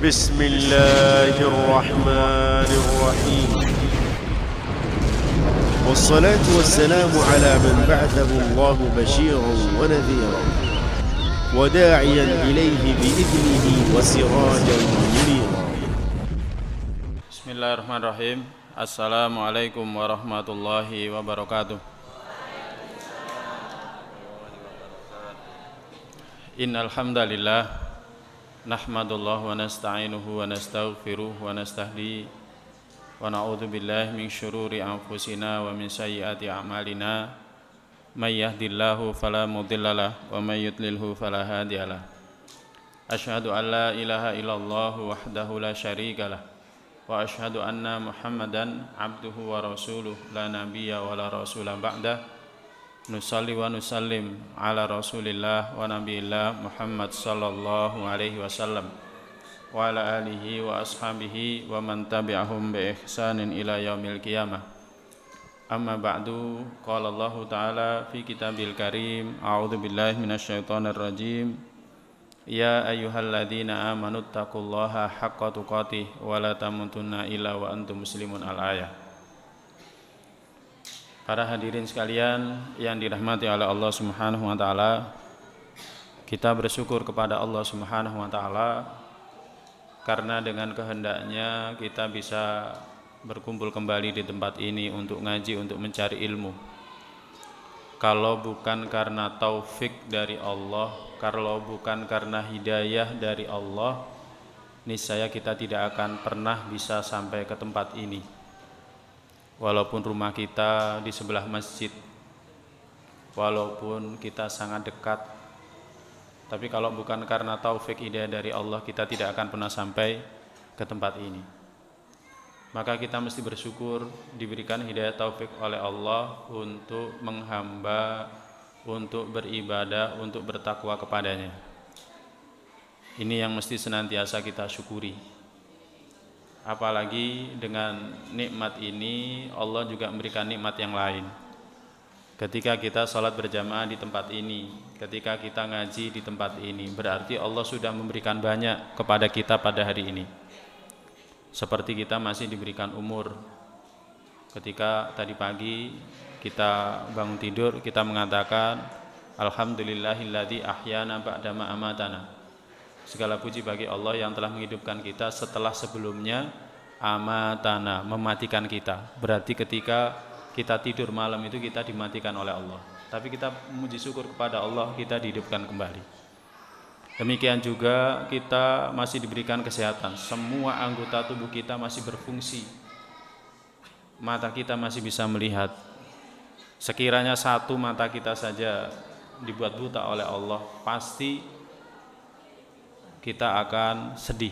بسم الله الرحمن الرحيم والصلاة والسلام على من بعثه الله بشيرا ونذيرا وداعيا إليه بإذنه وسراجا منيرا. بسم الله الرحمن الرحيم. Assalamualaikum warahmatullahi wabarakatuh. Innal hamdalillah nahmadullah wa nasta'inuhu wa nastaghfiruh wa nastahdi wa na'udzu billahi min syururi anfusina wa min sayyiati a'malina may yahdihillahu fala mudhillalah wa may yudlilhu fala hadiyalah. Asyhadu an la ilaha illallah wahdahu la syarikalah wa asyhadu anna Muhammadan abduhu wa rasuluh la nabiyya wa la rasula ba'dah. Nusalli wa nusallim ala rasulillah wa nabiyillah Muhammad sallallahu alaihi wasallam wa ala alihi wa ashabihi wa man tabi'ahum bi ihsanin ila yaumil qiyamah. Amma ba'du, qala Allah ta'ala fi kitabil karim, a'udzu billahi minasyaitonir rajim. Ya ayyuhalladzina amanu taqullaha haqqa tuqatih wa la tamutunna illa wa antum muslimun. Al-ayah. Para hadirin sekalian yang dirahmati oleh Allah Subhanahu wa taala, kita bersyukur kepada Allah Subhanahu wa taala karena dengan kehendaknya kita bisa berkumpul kembali di tempat ini untuk ngaji, untuk mencari ilmu. Kalau bukan karena taufik dari Allah, kalau bukan karena hidayah dari Allah, niscaya kita tidak akan pernah bisa sampai ke tempat ini. Walaupun rumah kita di sebelah masjid, walaupun kita sangat dekat, tapi kalau bukan karena taufik hidayah dari Allah, kita tidak akan pernah sampai ke tempat ini. Maka kita mesti bersyukur diberikan hidayah taufik oleh Allah untuk menghamba, untuk beribadah, untuk bertakwa kepadanya. Ini yang mesti senantiasa kita syukuri. Apalagi dengan nikmat ini Allah juga memberikan nikmat yang lain. Ketika kita sholat berjamaah di tempat ini, ketika kita ngaji di tempat ini, berarti Allah sudah memberikan banyak kepada kita pada hari ini. Seperti kita masih diberikan umur. Ketika tadi pagi kita bangun tidur, kita mengatakan alhamdulillahilladzi ahyana ba'dama amatana. Segala puji bagi Allah yang telah menghidupkan kita setelah sebelumnya amatana, mematikan kita. Berarti ketika kita tidur malam itu kita dimatikan oleh Allah. Tapi kita memuji syukur kepada Allah, kita dihidupkan kembali. Demikian juga kita masih diberikan kesehatan. Semua anggota tubuh kita masih berfungsi. Mata kita masih bisa melihat. Sekiranya satu mata kita saja dibuat buta oleh Allah, pasti kita akan sedih.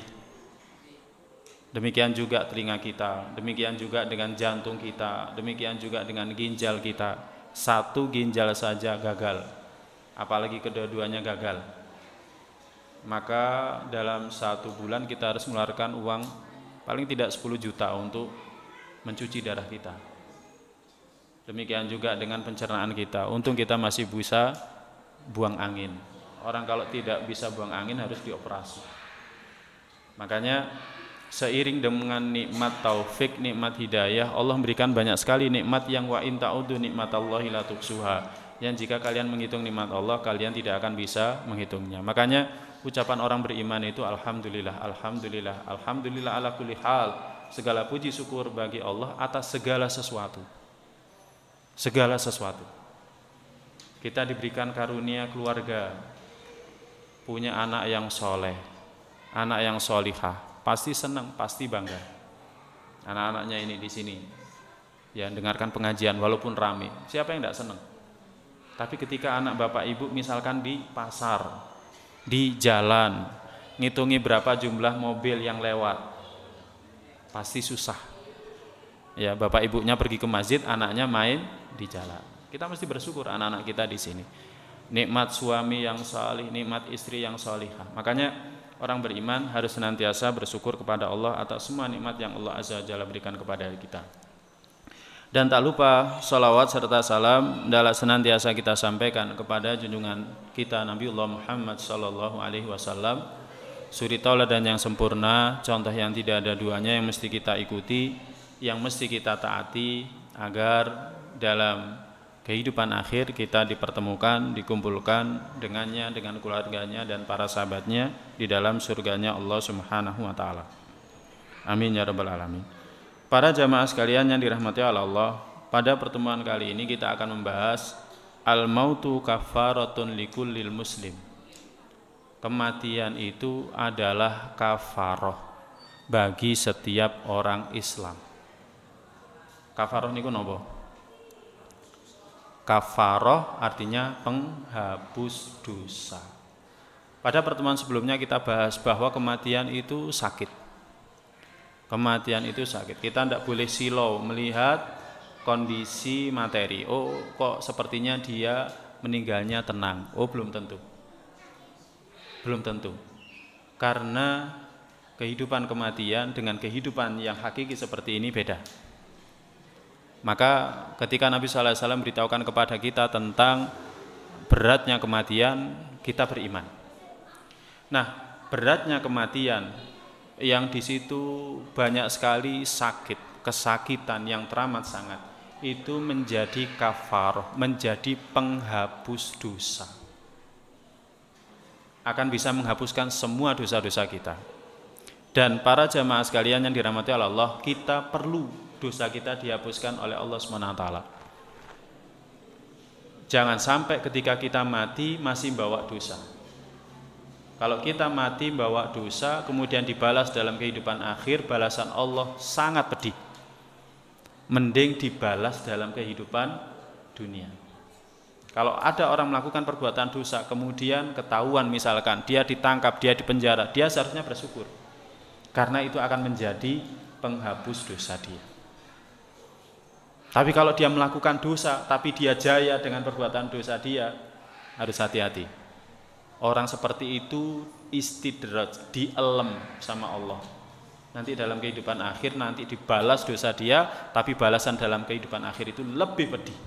Demikian juga telinga kita, demikian juga dengan jantung kita, demikian juga dengan ginjal kita. Satu ginjal saja gagal, apalagi kedua-duanya gagal. Maka dalam 1 bulan kita harus mengeluarkan uang paling tidak 10 juta untuk mencuci darah kita. Demikian juga dengan pencernaan kita. Untung kita masih bisa buang angin. Orang kalau tidak bisa buang angin harus dioperasi. Makanya seiring dengan nikmat taufik, nikmat hidayah, Allah memberikan banyak sekali nikmat yang wa in ta'udu nikmatallahi la tuhsuha. Yang jika kalian menghitung nikmat Allah, kalian tidak akan bisa menghitungnya. Makanya ucapan orang beriman itu alhamdulillah, alhamdulillah, alhamdulillah ala kulli hal. Segala puji syukur bagi Allah atas segala sesuatu. Segala sesuatu. Kita diberikan karunia keluarga, punya anak yang soleh, anak yang solihah, pasti senang, pasti bangga. Anak-anaknya ini di sini, ya dengarkan pengajian walaupun rame, siapa yang tidak senang? Tapi ketika anak bapak ibu misalkan di pasar, di jalan, ngitungi berapa jumlah mobil yang lewat, pasti susah. Ya, bapak ibunya pergi ke masjid, anaknya main di jalan. Kita mesti bersyukur anak-anak kita di sini. Nikmat suami yang salih, nikmat istri yang salihah. Makanya orang beriman harus senantiasa bersyukur kepada Allah atas semua nikmat yang Allah Azza wa Jalla berikan kepada kita. Dan tak lupa salawat serta salam adalah senantiasa kita sampaikan kepada junjungan kita Nabiullah Muhammad sallallahu alaihi wasallam suri tauladan yang sempurna, contoh yang tidak ada duanya yang mesti kita ikuti, yang mesti kita taati agar dalam kehidupan akhir kita dipertemukan, dikumpulkan dengannya, dengan keluarganya dan para sahabatnya di dalam surganya Allah Subhanahu wa taala. Amin ya rabbal alamin. Para jamaah sekalian yang dirahmati Allah, pada pertemuan kali ini kita akan membahas al-mautu kafaratun likullil muslim. Kematian itu adalah kafaroh bagi setiap orang Islam. Kafaroh niku napa? Kafaroh artinya penghapus dosa. Pada pertemuan sebelumnya kita bahas bahwa kematian itu sakit. Kematian itu sakit. Kita tidak boleh silau melihat kondisi materi. Oh, kok sepertinya dia meninggalnya tenang. Oh, belum tentu. Belum tentu. Karena kehidupan kematian dengan kehidupan yang hakiki seperti ini beda. Maka ketika Nabi SAW beritahukan kepada kita tentang beratnya kematian, kita beriman. Nah, beratnya kematian yang di situ banyak sekali sakit, kesakitan yang teramat sangat, itu menjadi kafaroh, menjadi penghapus dosa. Akan bisa menghapuskan semua dosa-dosa kita. Dan para jamaah sekalian yang dirahmati Allah, kita perlu dosa kita dihapuskan oleh Allah SWT. Jangan sampai ketika kita mati masih bawa dosa. Kalau kita mati bawa dosa kemudian dibalas dalam kehidupan akhir, balasan Allah sangat pedih. Mending dibalas dalam kehidupan dunia. Kalau ada orang melakukan perbuatan dosa kemudian ketahuan, misalkan dia ditangkap, dia dipenjara, dia seharusnya bersyukur. Karena itu akan menjadi penghapus dosa dia. Tapi kalau dia melakukan dosa tapi dia jaya dengan perbuatan dosa dia, harus hati-hati. Orang seperti itu istidraj, dielem sama Allah. Nanti dalam kehidupan akhir nanti dibalas dosa dia, tapi balasan dalam kehidupan akhir itu lebih pedih.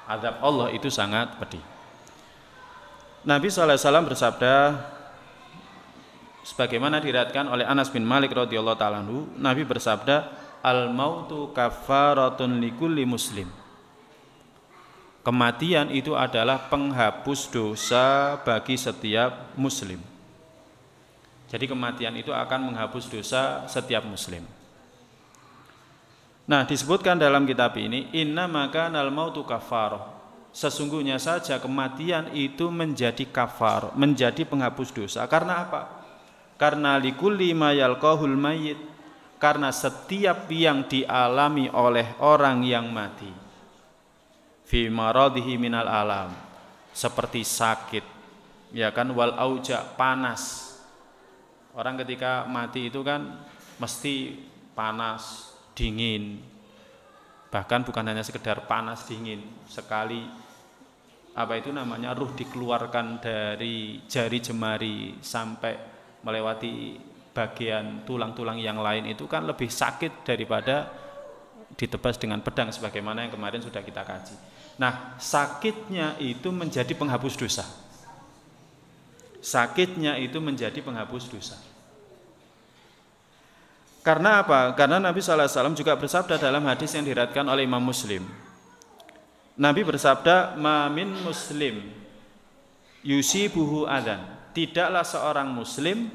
Azab Allah itu sangat pedih. Nabi SAW bersabda, sebagaimana diriwayatkan oleh Anas bin Malik radhiyallahu ta'ala anhu, Nabi bersabda, al-mautu kafaratun likulli muslim. Kematian itu adalah penghapus dosa bagi setiap muslim. Jadi kematian itu akan menghapus dosa setiap muslim. Nah, disebutkan dalam kitab ini, inna maka nal mautu kafaroh. Sesungguhnya saja kematian itu menjadi kafaroh, menjadi penghapus dosa. Karena apa? Karena likulli ma yalqahul mayyit. Karena setiap yang dialami oleh orang yang mati, fi maradihi minal alam, seperti sakit, ya kan, wal auja, panas. Orang ketika mati itu kan mesti panas, dingin, bahkan bukan hanya sekedar panas dingin, sekali ruh dikeluarkan dari jari jemari sampai melewati bagian tulang-tulang yang lain, itu kan lebih sakit daripada ditebas dengan pedang sebagaimana yang kemarin sudah kita kaji. Nah, sakitnya itu menjadi penghapus dosa. Sakitnya itu menjadi penghapus dosa. Karena apa? Karena Nabi SAW juga bersabda dalam hadis yang diriwayatkan oleh Imam Muslim. Nabi bersabda, "Ma min muslim yusibuhu adan." Tidaklah seorang muslim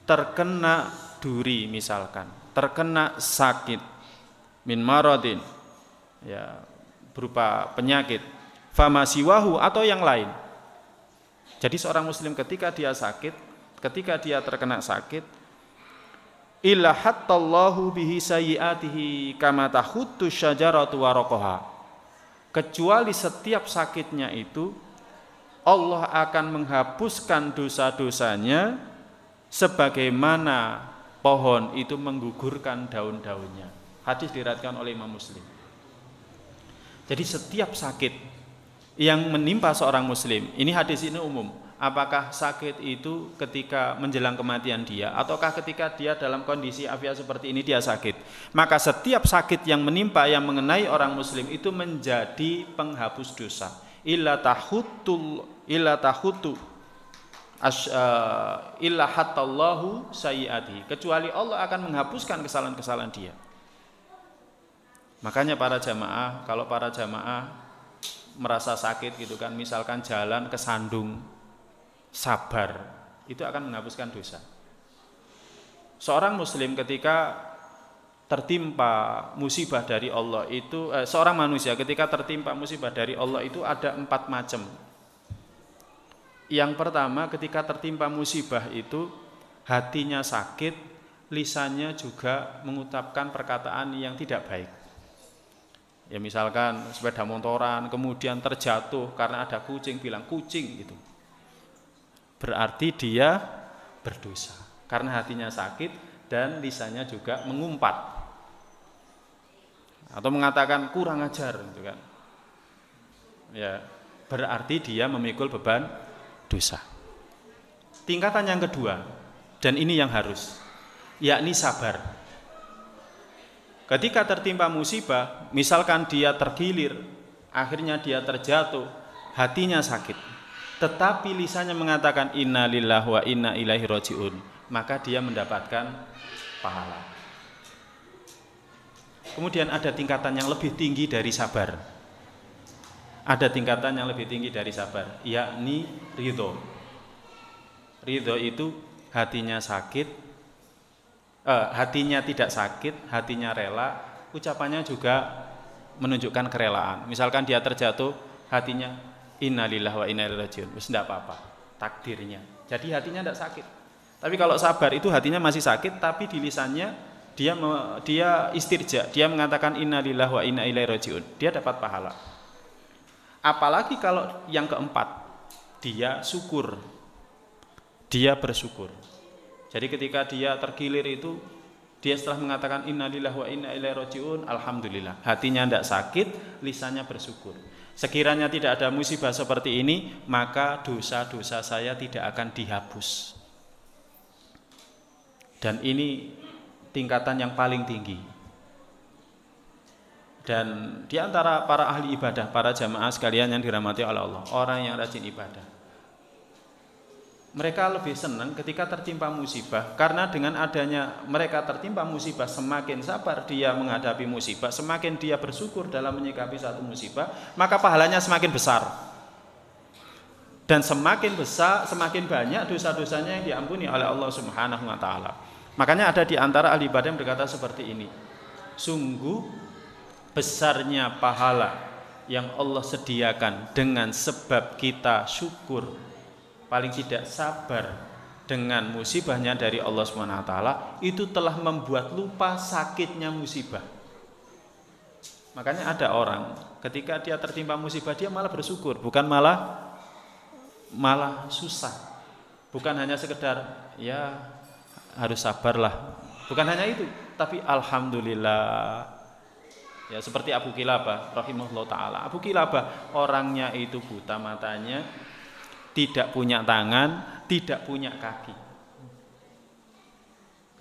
terkena duri, misalkan, terkena sakit, min maradin, ya, berupa penyakit, fama siwahu, atau yang lain. Jadi seorang muslim ketika dia sakit, ketika dia terkena sakit, illa hattallahu bihi sayyiatihi kama tahuttu syajaratu waraqaha. Kecuali setiap sakitnya itu Allah akan menghapuskan dosa-dosanya sebagaimana pohon itu menggugurkan daun-daunnya. Hadis diriwayatkan oleh Imam Muslim. Jadi setiap sakit yang menimpa seorang muslim, ini hadis ini umum. Apakah sakit itu ketika menjelang kematian dia, ataukah ketika dia dalam kondisi afiat seperti ini dia sakit? Maka setiap sakit yang menimpa, yang mengenai orang muslim itu menjadi penghapus dosa. Illa tahutu illa hatallahu sayyiati, kecuali Allah akan menghapuskan kesalahan-kesalahan dia. Makanya para jamaah, kalau para jamaah merasa sakit gitu kan, misalkan jalan kesandung, sabar, itu akan menghapuskan dosa. Seorang muslim ketika tertimpa musibah dari Allah itu, seorang manusia ketika tertimpa musibah dari Allah itu ada 4 macam. Yang pertama, ketika tertimpa musibah itu hatinya sakit, lisannya juga mengucapkan perkataan yang tidak baik. Ya misalkan sepeda motoran kemudian terjatuh karena ada kucing, bilang kucing gitu. Berarti dia berdosa karena hatinya sakit dan lisannya juga mengumpat. Atau mengatakan kurang ajar gitu kan. Ya, berarti dia memikul beban dosa. Tingkatan yang kedua, dan ini yang harus, yakni sabar. Ketika tertimpa musibah, misalkan dia tergilir, akhirnya dia terjatuh, hatinya sakit, tetapi lisannya mengatakan inna lillahi wa inna ilaihi rajiun, maka dia mendapatkan pahala. Kemudian ada tingkatan yang lebih tinggi dari sabar. Ada tingkatan yang lebih tinggi dari sabar, yakni ridho. Ridho itu hatinya sakit, hatinya tidak sakit, hatinya rela, ucapannya juga menunjukkan kerelaan. Misalkan dia terjatuh, hatinya innalillahi wa inna ilaihi rajiun, wis enggak apa-apa, takdirnya. Jadi hatinya tidak sakit. Tapi kalau sabar itu hatinya masih sakit, tapi di lisannya dia istirja, dia mengatakan innalillahi wa inna ilaihi rajiun, dia dapat pahala. Apalagi kalau yang keempat, dia syukur, dia bersyukur. Jadi ketika dia tergilir itu, dia setelah mengatakan innalillahi wa inna ilaihi rajiun, alhamdulillah, hatinya tidak sakit, lisannya bersyukur. Sekiranya tidak ada musibah seperti ini, maka dosa-dosa saya tidak akan dihapus. Dan ini tingkatan yang paling tinggi. Dan di antara para ahli ibadah, para jamaah sekalian yang dirahmati oleh Allah, orang yang rajin ibadah, mereka lebih senang ketika tertimpa musibah, karena dengan adanya mereka tertimpa musibah, semakin sabar dia menghadapi musibah, semakin dia bersyukur dalam menyikapi satu musibah, maka pahalanya semakin besar. Dan semakin besar, semakin banyak dosa-dosanya yang diampuni oleh Allah Subhanahu wa taala. Makanya ada di antara ahli ibadah yang berkata seperti ini, sungguh besarnya pahala yang Allah sediakan dengan sebab kita syukur, paling tidak sabar dengan musibahnya dari Allah SWT, itu telah membuat lupa sakitnya musibah. Makanya ada orang ketika dia tertimpa musibah, dia malah bersyukur, bukan malah susah. Bukan hanya sekedar ya harus sabarlah, bukan hanya itu, tapi alhamdulillah. Ya seperti Abu Kilabah rahimahullah ta'ala. Abu Kilabah orangnya itu buta matanya, tidak punya tangan, tidak punya kaki.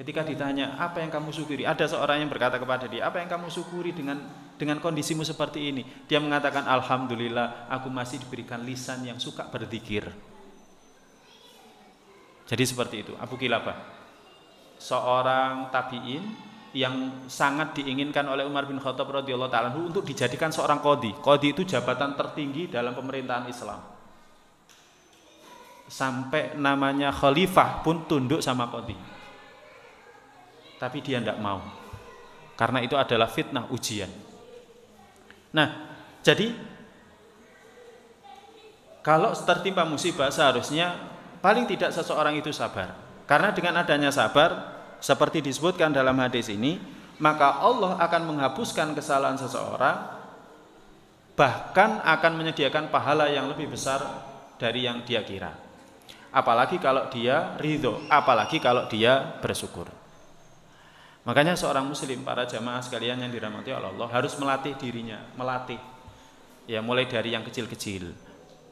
Ketika ditanya, apa yang kamu syukuri? Ada seorang yang berkata kepada dia, apa yang kamu syukuri dengan kondisimu seperti ini? Dia mengatakan, alhamdulillah, aku masih diberikan lisan yang suka berzikir. Jadi seperti itu, Abu Kilabah, seorang tabi'in yang sangat diinginkan oleh Umar bin Khattab radhiyallahu ta'ala untuk dijadikan seorang qadhi. Qadhi itu jabatan tertinggi dalam pemerintahan Islam. Sampai namanya khalifah pun tunduk sama qadhi. Tapi dia tidak mau. Karena itu adalah fitnah, ujian. Nah, jadi kalau tertimpa musibah seharusnya paling tidak seseorang itu sabar. Karena dengan adanya sabar, seperti disebutkan dalam hadis ini, maka Allah akan menghapuskan kesalahan seseorang, bahkan akan menyediakan pahala yang lebih besar dari yang dia kira. Apalagi kalau dia ridho, apalagi kalau dia bersyukur. Makanya seorang muslim, para jamaah sekalian yang dirahmati oleh Allah, harus melatih dirinya, melatih. Ya mulai dari yang kecil-kecil.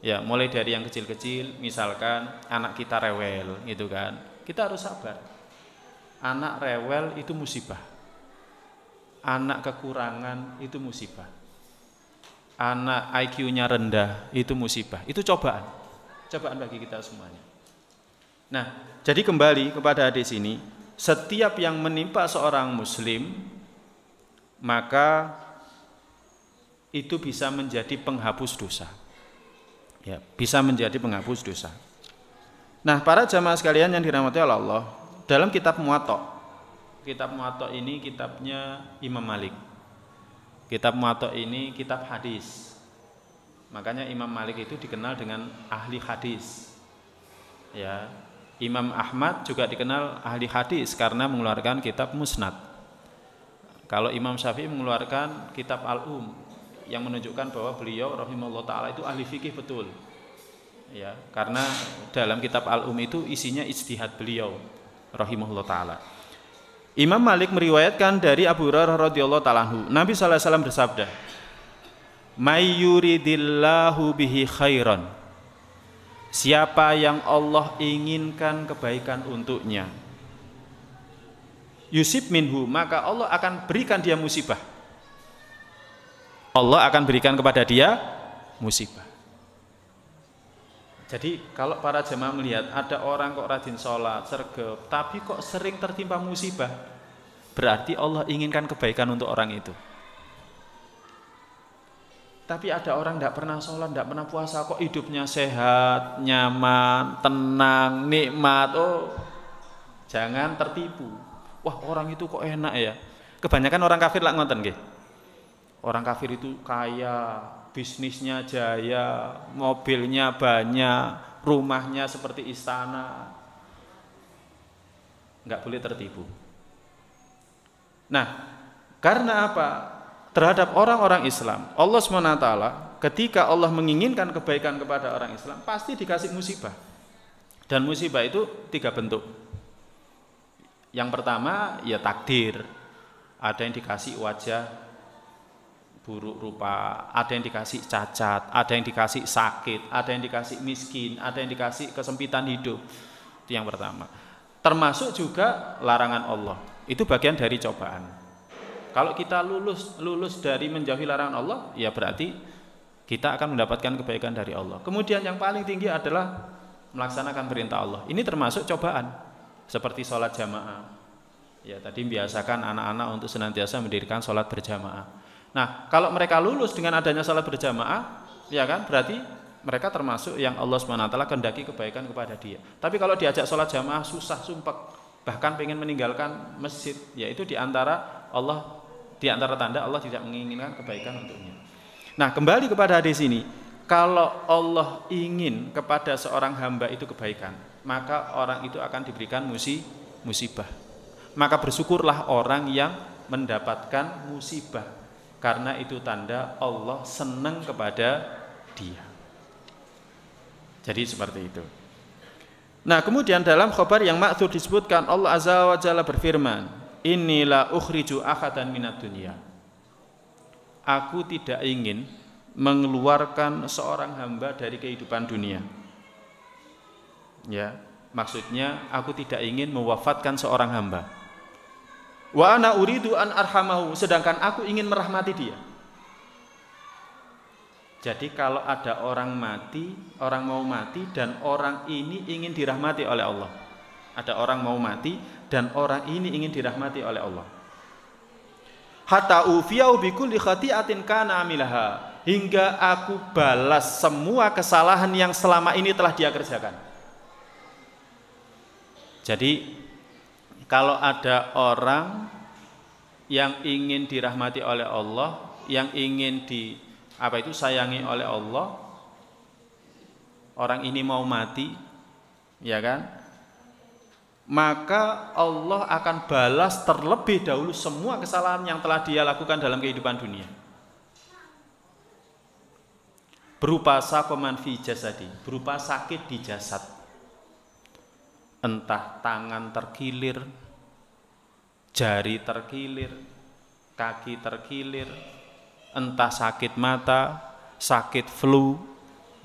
Ya mulai dari yang kecil-kecil, misalkan anak kita rewel gitu kan. Kita harus sabar. Anak rewel itu musibah. Anak kekurangan itu musibah. Anak IQ-nya rendah itu musibah. Itu cobaan. Cobaan bagi kita semuanya. Nah, jadi kembali kepada hadis ini, setiap yang menimpa seorang muslim maka itu bisa menjadi penghapus dosa. Ya, bisa menjadi penghapus dosa. Nah, para jamaah sekalian yang dirahmati oleh Allah, dalam kitab Muwatta. Kitab Muwatta ini kitabnya Imam Malik. Kitab Muwatta ini kitab hadis. Makanya Imam Malik itu dikenal dengan ahli hadis. Ya, Imam Ahmad juga dikenal ahli hadis karena mengeluarkan kitab Musnad. Kalau Imam Syafi'i mengeluarkan kitab Al-Um yang menunjukkan bahwa beliau rahimahullah taala itu ahli fikih betul. Ya, karena dalam kitab Al-Um itu isinya ijtihad beliau rahimahullah taala. Imam Malik meriwayatkan dari Abu Hurairah radhiyallahu taala anhu, Nabi sallallahu alaihi wasallam bersabda, "May yuridillahu bihi khairan." Siapa yang Allah inginkan kebaikan untuknya, yusib minhu, maka Allah akan berikan dia musibah. Allah akan berikan kepada dia musibah. Jadi kalau para jemaah melihat ada orang kok rajin sholat, sergap, tapi kok sering tertimpa musibah, berarti Allah inginkan kebaikan untuk orang itu. Tapi ada orang tidak pernah sholat, tidak pernah puasa, kok hidupnya sehat, nyaman, tenang, nikmat. Oh, jangan tertipu. Wah, orang itu kok enak ya. Kebanyakan orang kafir lah ngoten nggih. Orang kafir itu kaya, bisnisnya jaya, mobilnya banyak, rumahnya seperti istana. Enggak boleh tertipu. Nah, karena apa? Terhadap orang-orang Islam, Allah SWT ketika Allah menginginkan kebaikan kepada orang Islam, pasti dikasih musibah. Dan musibah itu 3 bentuk. Yang pertama, ya takdir. Ada yang dikasih wajah buruk rupa, ada yang dikasih cacat, ada yang dikasih sakit, ada yang dikasih miskin, ada yang dikasih kesempitan hidup. Itu yang pertama. Termasuk juga larangan Allah. Itu bagian dari cobaan. Kalau kita lulus dari menjauhi larangan Allah, ya berarti kita akan mendapatkan kebaikan dari Allah. Kemudian yang paling tinggi adalah melaksanakan perintah Allah. Ini termasuk cobaan. Seperti sholat jamaah. Ya, tadi biasakan anak-anak untuk senantiasa mendirikan sholat berjamaah. Nah, kalau mereka lulus dengan adanya sholat berjamaah, ya kan, berarti mereka termasuk yang Allah SWT kehendaki kebaikan kepada dia. Tapi kalau diajak sholat jamaah susah, sumpek, bahkan pengen meninggalkan masjid, yaitu diantara tanda Allah tidak menginginkan kebaikan untuknya. Nah, kembali kepada hadis ini, kalau Allah ingin kepada seorang hamba itu kebaikan, maka orang itu akan diberikan musibah. Maka bersyukurlah orang yang mendapatkan musibah, karena itu tanda Allah senang kepada dia. Jadi seperti itu. Nah, kemudian dalam khabar yang ma'thur disebutkan Allah Azza wa Jalla berfirman, "Inilah ukhriju ahadan minad dunya." Aku tidak ingin mengeluarkan seorang hamba dari kehidupan dunia. Ya, maksudnya aku tidak ingin mewafatkan seorang hamba. Wa ana uridu an arhamahu, sedangkan aku ingin merahmati dia. Jadi kalau ada orang mati, orang mau mati dan orang ini ingin dirahmati oleh Allah. Ada orang mau mati dan orang ini ingin dirahmati oleh Allah. Hatta ufiyau bikulli khati'atin kana amilaha, hingga aku balas semua kesalahan yang selama ini telah dia kerjakan. Jadi kalau ada orang yang ingin dirahmati oleh Allah, yang ingin sayangi oleh Allah, orang ini mau mati, ya kan? Maka Allah akan balas terlebih dahulu semua kesalahan yang telah dia lakukan dalam kehidupan dunia. Berupa sakoman fi jasadi, berupa sakit di jasad. Entah tangan terkilir, jari terkilir, kaki terkilir, entah sakit mata, sakit flu,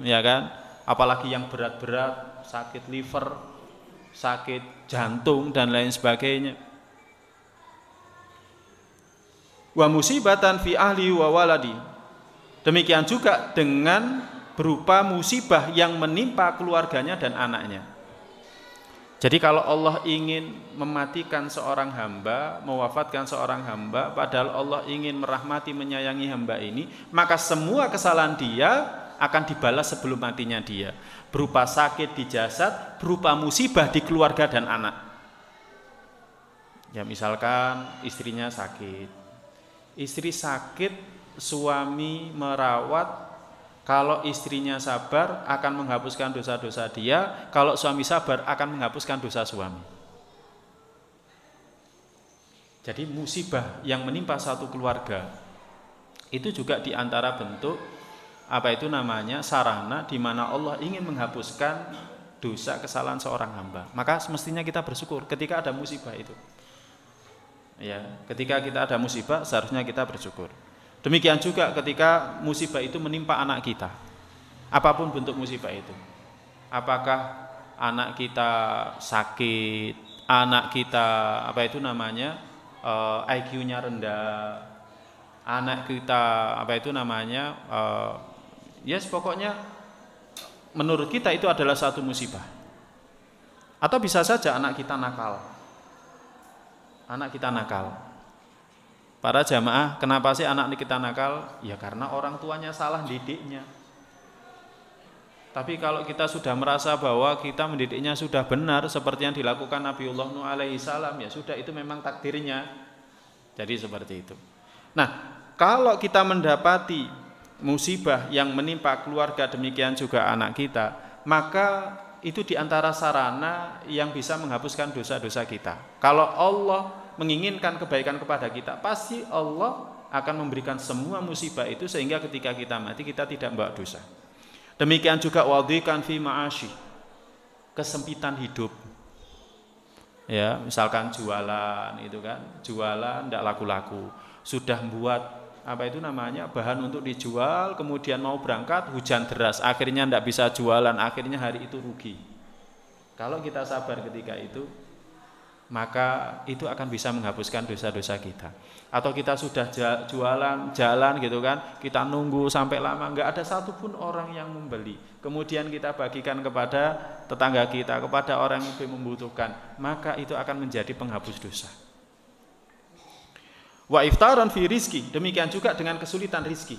ya kan? Apalagi yang berat-berat, sakit liver, sakit jantung dan lain sebagainya. Wa musibatan fi ahli wa waladi. Demikian juga dengan berupa musibah yang menimpa keluarganya dan anaknya. Jadi kalau Allah ingin mematikan seorang hamba, mewafatkan seorang hamba, padahal Allah ingin merahmati, menyayangi hamba ini, maka semua kesalahan dia akan dibalas sebelum matinya dia, berupa sakit di jasad, berupa musibah di keluarga dan anak. Ya misalkan istrinya sakit, istri sakit, suami merawat. Kalau istrinya sabar akan menghapuskan dosa-dosa dia, kalau suami sabar akan menghapuskan dosa suami. Jadi musibah yang menimpa satu keluarga itu juga diantara bentuk sarana di mana Allah ingin menghapuskan dosa kesalahan seorang hamba. Maka semestinya kita bersyukur ketika ada musibah itu. Ya, ketika kita ada musibah seharusnya kita bersyukur. Demikian juga ketika musibah itu menimpa anak kita, apapun bentuk musibah itu. Apakah anak kita sakit, anak kita IQ-nya rendah, anak kita pokoknya menurut kita itu adalah satu musibah. Atau bisa saja anak kita nakal. Para jamaah, kenapa sih anak kita nakal? Ya karena orang tuanya salah didiknya. Tapi kalau kita sudah merasa bahwa kita mendidiknya sudah benar seperti yang dilakukan Nabiullah Nuh alaihi salam, ya sudah, itu memang takdirnya. Jadi seperti itu. Nah, kalau kita mendapati musibah yang menimpa keluarga, demikian juga anak kita, maka itu diantara sarana yang bisa menghapuskan dosa-dosa kita. Kalau Allah menginginkan kebaikan kepada kita, pasti Allah akan memberikan semua musibah itu sehingga ketika kita mati kita tidak membawa dosa. Demikian juga wadhikan fi ma'ashi, kesempitan hidup. Ya, misalkan jualan itu kan, jualan tidak laku-laku, sudah membuat bahan untuk dijual, kemudian mau berangkat hujan deras, akhirnya tidak bisa jualan, akhirnya hari itu rugi. Kalau kita sabar ketika itu, maka itu akan bisa menghapuskan dosa-dosa kita. Atau kita sudah jalan gitu kan, kita nunggu sampai lama, nggak ada satupun orang yang membeli, kemudian kita bagikan kepada tetangga kita, kepada orang yang lebih membutuhkan, maka itu akan menjadi penghapus dosa. Wa iftaran fi rizki, demikian juga dengan kesulitan rizki.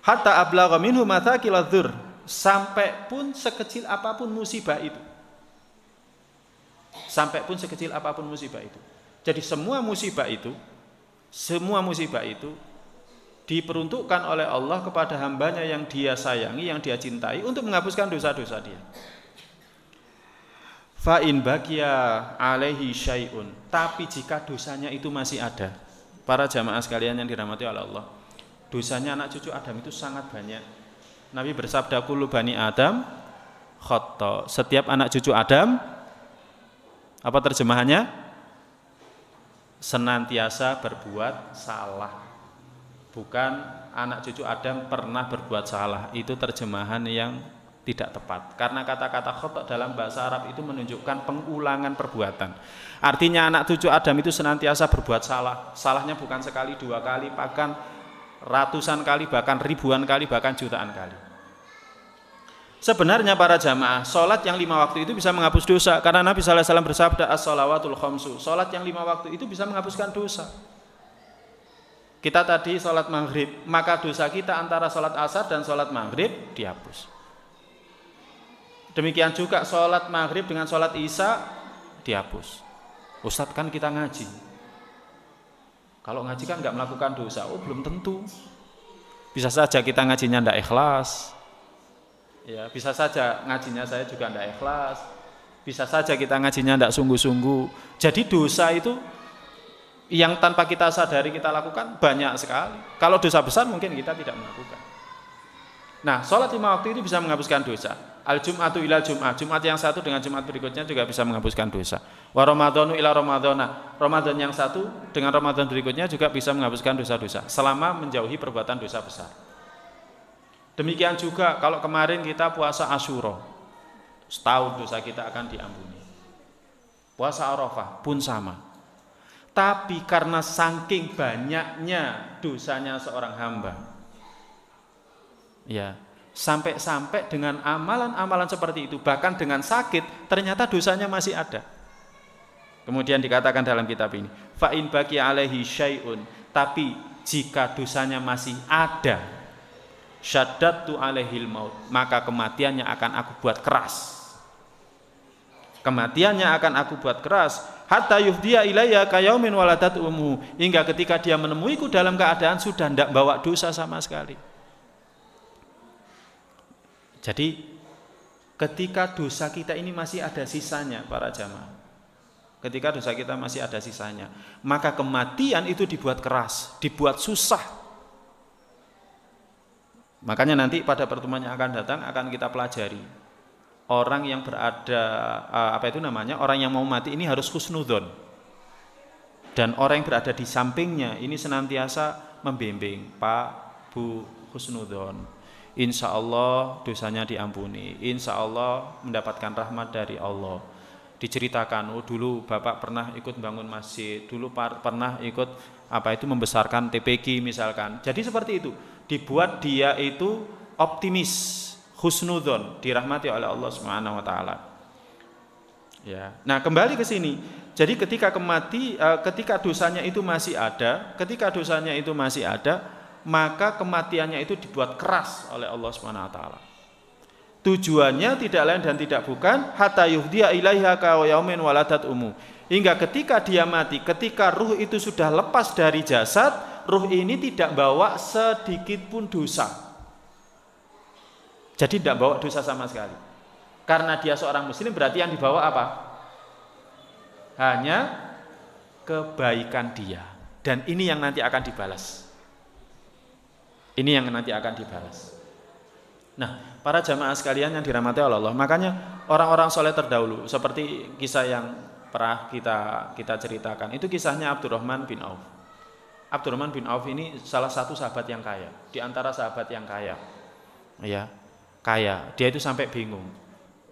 Hatta ablagha minhu mathaqil dzur, sampai pun sekecil apapun musibah itu. Sampai pun sekecil apapun musibah itu. Jadi semua musibah itu diperuntukkan oleh Allah kepada hambanya yang dia sayangi, yang dia cintai, untuk menghapuskan dosa-dosa dia. Fa in baqiya alaihi syai'un, tapi jika dosanya itu masih ada, para jamaah sekalian yang dirahmati oleh Allah, dosanya anak cucu Adam itu sangat banyak. Nabi bersabda, kullu bani Adam khata, setiap anak cucu Adam, apa terjemahannya? Senantiasa berbuat salah. Bukan anak cucu Adam pernah berbuat salah. Itu terjemahan yang tidak tepat. Karena kata-kata khata dalam bahasa Arab itu menunjukkan pengulangan perbuatan. Artinya anak cucu Adam itu senantiasa berbuat salah. Salahnya bukan sekali, dua kali, bahkan ratusan kali, bahkan ribuan kali, bahkan jutaan kali. Sebenarnya para jamaah, sholat yang 5 waktu itu bisa menghapus dosa. Karena Nabi SAW bersabda, as-shalawatul khamsu, sholat yang 5 waktu itu bisa menghapuskan dosa. Kita tadi sholat maghrib, maka dosa kita antara sholat asar dan sholat maghrib dihapus. Demikian juga sholat maghrib dengan sholat isya dihapus. Ustadz, kan kita ngaji, kalau ngaji kan nggak melakukan dosa. Oh, belum tentu. Bisa saja kita ngajinya ndak ikhlas. Ya, bisa saja ngajinya saya juga tidak ikhlas. Bisa saja kita ngajinya tidak sungguh-sungguh. Jadi dosa itu yang tanpa kita sadari kita lakukan banyak sekali. Kalau dosa besar mungkin kita tidak melakukan. Nah, sholat 5 waktu itu bisa menghapuskan dosa. Al-Jum'atu ila Jum'ah, Jumat yang satu dengan Jumat berikutnya juga bisa menghapuskan dosa. Wa Ramadhanu ila Ramadhana, Ramadan yang satu dengan Ramadan berikutnya juga bisa menghapuskan dosa-dosa selama menjauhi perbuatan dosa besar. Demikian juga kalau kemarin kita puasa Asyura, setahun dosa kita akan diampuni. Puasa Arafah pun sama. Tapi karena saking banyaknya dosanya seorang hamba, ya, Sampai-sampai dengan amalan-amalan seperti itu, bahkan dengan sakit, ternyata dosanya masih ada. Kemudian dikatakan dalam kitab ini, fa in baqi alaihi syai'un, tapi jika dosanya masih ada, syaddatu alaihil maut, maka kematiannya akan aku buat keras. Kematiannya akan aku buat keras, hatta yufdiya ilayya kayaumin waladat ummu, hingga ketika dia menemuiku dalam keadaan sudah tidak bawa dosa sama sekali. Jadi ketika dosa kita ini masih ada sisanya, para jamaah, ketika dosa kita masih ada sisanya, maka kematian itu dibuat keras, dibuat susah. Makanya nanti pada pertemuan yang akan datang akan kita pelajari orang yang berada orang yang mau mati ini harus husnudzon, dan orang yang berada di sampingnya ini senantiasa membimbing, Pak, Bu, husnudzon. Insya Allah dosanya diampuni, insya Allah mendapatkan rahmat dari Allah. Diceritakan, oh dulu Bapak pernah ikut bangun masjid, dulu pernah ikut membesarkan TPQ misalkan. Jadi seperti itu, dibuat dia itu optimis, husnudzon, dirahmati oleh Allah Subhanahu wa taala. Ya. Nah, kembali ke sini. Jadi ketika dosanya itu masih ada, maka kematiannya itu dibuat keras oleh Allah Subhanahu wa taala. Tujuannya tidak lain dan tidak bukan hatta yuhdiya ilaiha ka yaumin waladat ummu. Hingga ketika dia mati, ketika ruh itu sudah lepas dari jasad, ruh ini tidak bawa sedikit pun dosa. Jadi tidak bawa dosa sama sekali. Karena dia seorang muslim, berarti yang dibawa apa? Hanya kebaikan dia. Dan ini yang nanti akan dibalas. Ini yang nanti akan dibalas. Nah, para jamaah sekalian yang dirahmati oleh Allah, makanya orang-orang soleh terdahulu, seperti kisah yang pernah kita ceritakan, itu kisahnya Abdurrahman bin Auf. Abdurrahman bin Auf ini salah satu sahabat yang kaya, di antara sahabat yang kaya, ya, kaya. Dia itu sampai bingung,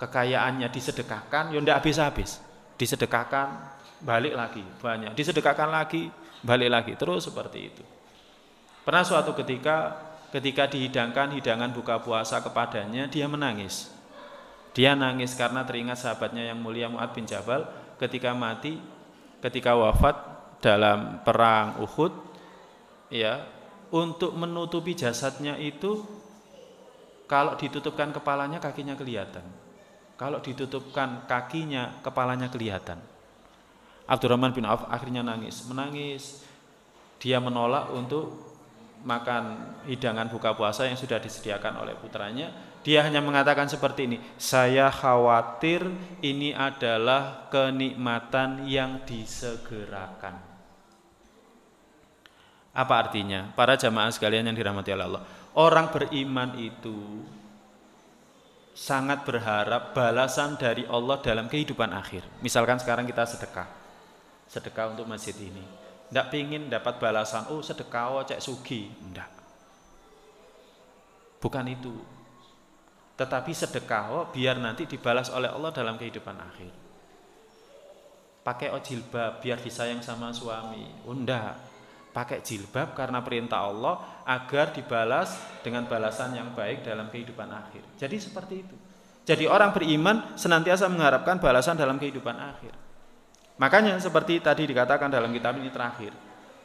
kekayaannya disedekahkan, ya tidak habis-habis, disedekahkan, balik lagi banyak, disedekahkan lagi, balik lagi, terus seperti itu. Pernah suatu ketika dihidangkan hidangan buka puasa kepadanya, dia menangis. Dia nangis karena teringat sahabatnya yang mulia Mu'adz bin Jabal ketika wafat dalam perang Uhud, ya, untuk menutupi jasadnya itu, kalau ditutupkan kepalanya kakinya kelihatan. Kalau ditutupkan kakinya kepalanya kelihatan. Abdurrahman bin Auf akhirnya menangis. Dia menolak untuk makan hidangan buka puasa yang sudah disediakan oleh putranya. Dia hanya mengatakan seperti ini, saya khawatir ini adalah kenikmatan yang disegerakan. Apa artinya? Para jamaah sekalian yang dirahmati Allah, orang beriman itu sangat berharap balasan dari Allah dalam kehidupan akhir. Misalkan sekarang kita sedekah untuk masjid ini, tidak pingin dapat balasan, oh sedekah cek sugi, tidak. Bukan itu. Tetapi sedekah biar nanti dibalas oleh Allah dalam kehidupan akhir. Pakai jilbab biar disayang sama suami, tidak. Pakai jilbab karena perintah Allah agar dibalas dengan balasan yang baik dalam kehidupan akhir. Jadi seperti itu. Jadi orang beriman senantiasa mengharapkan balasan dalam kehidupan akhir. Makanya seperti tadi dikatakan dalam kitab ini terakhir,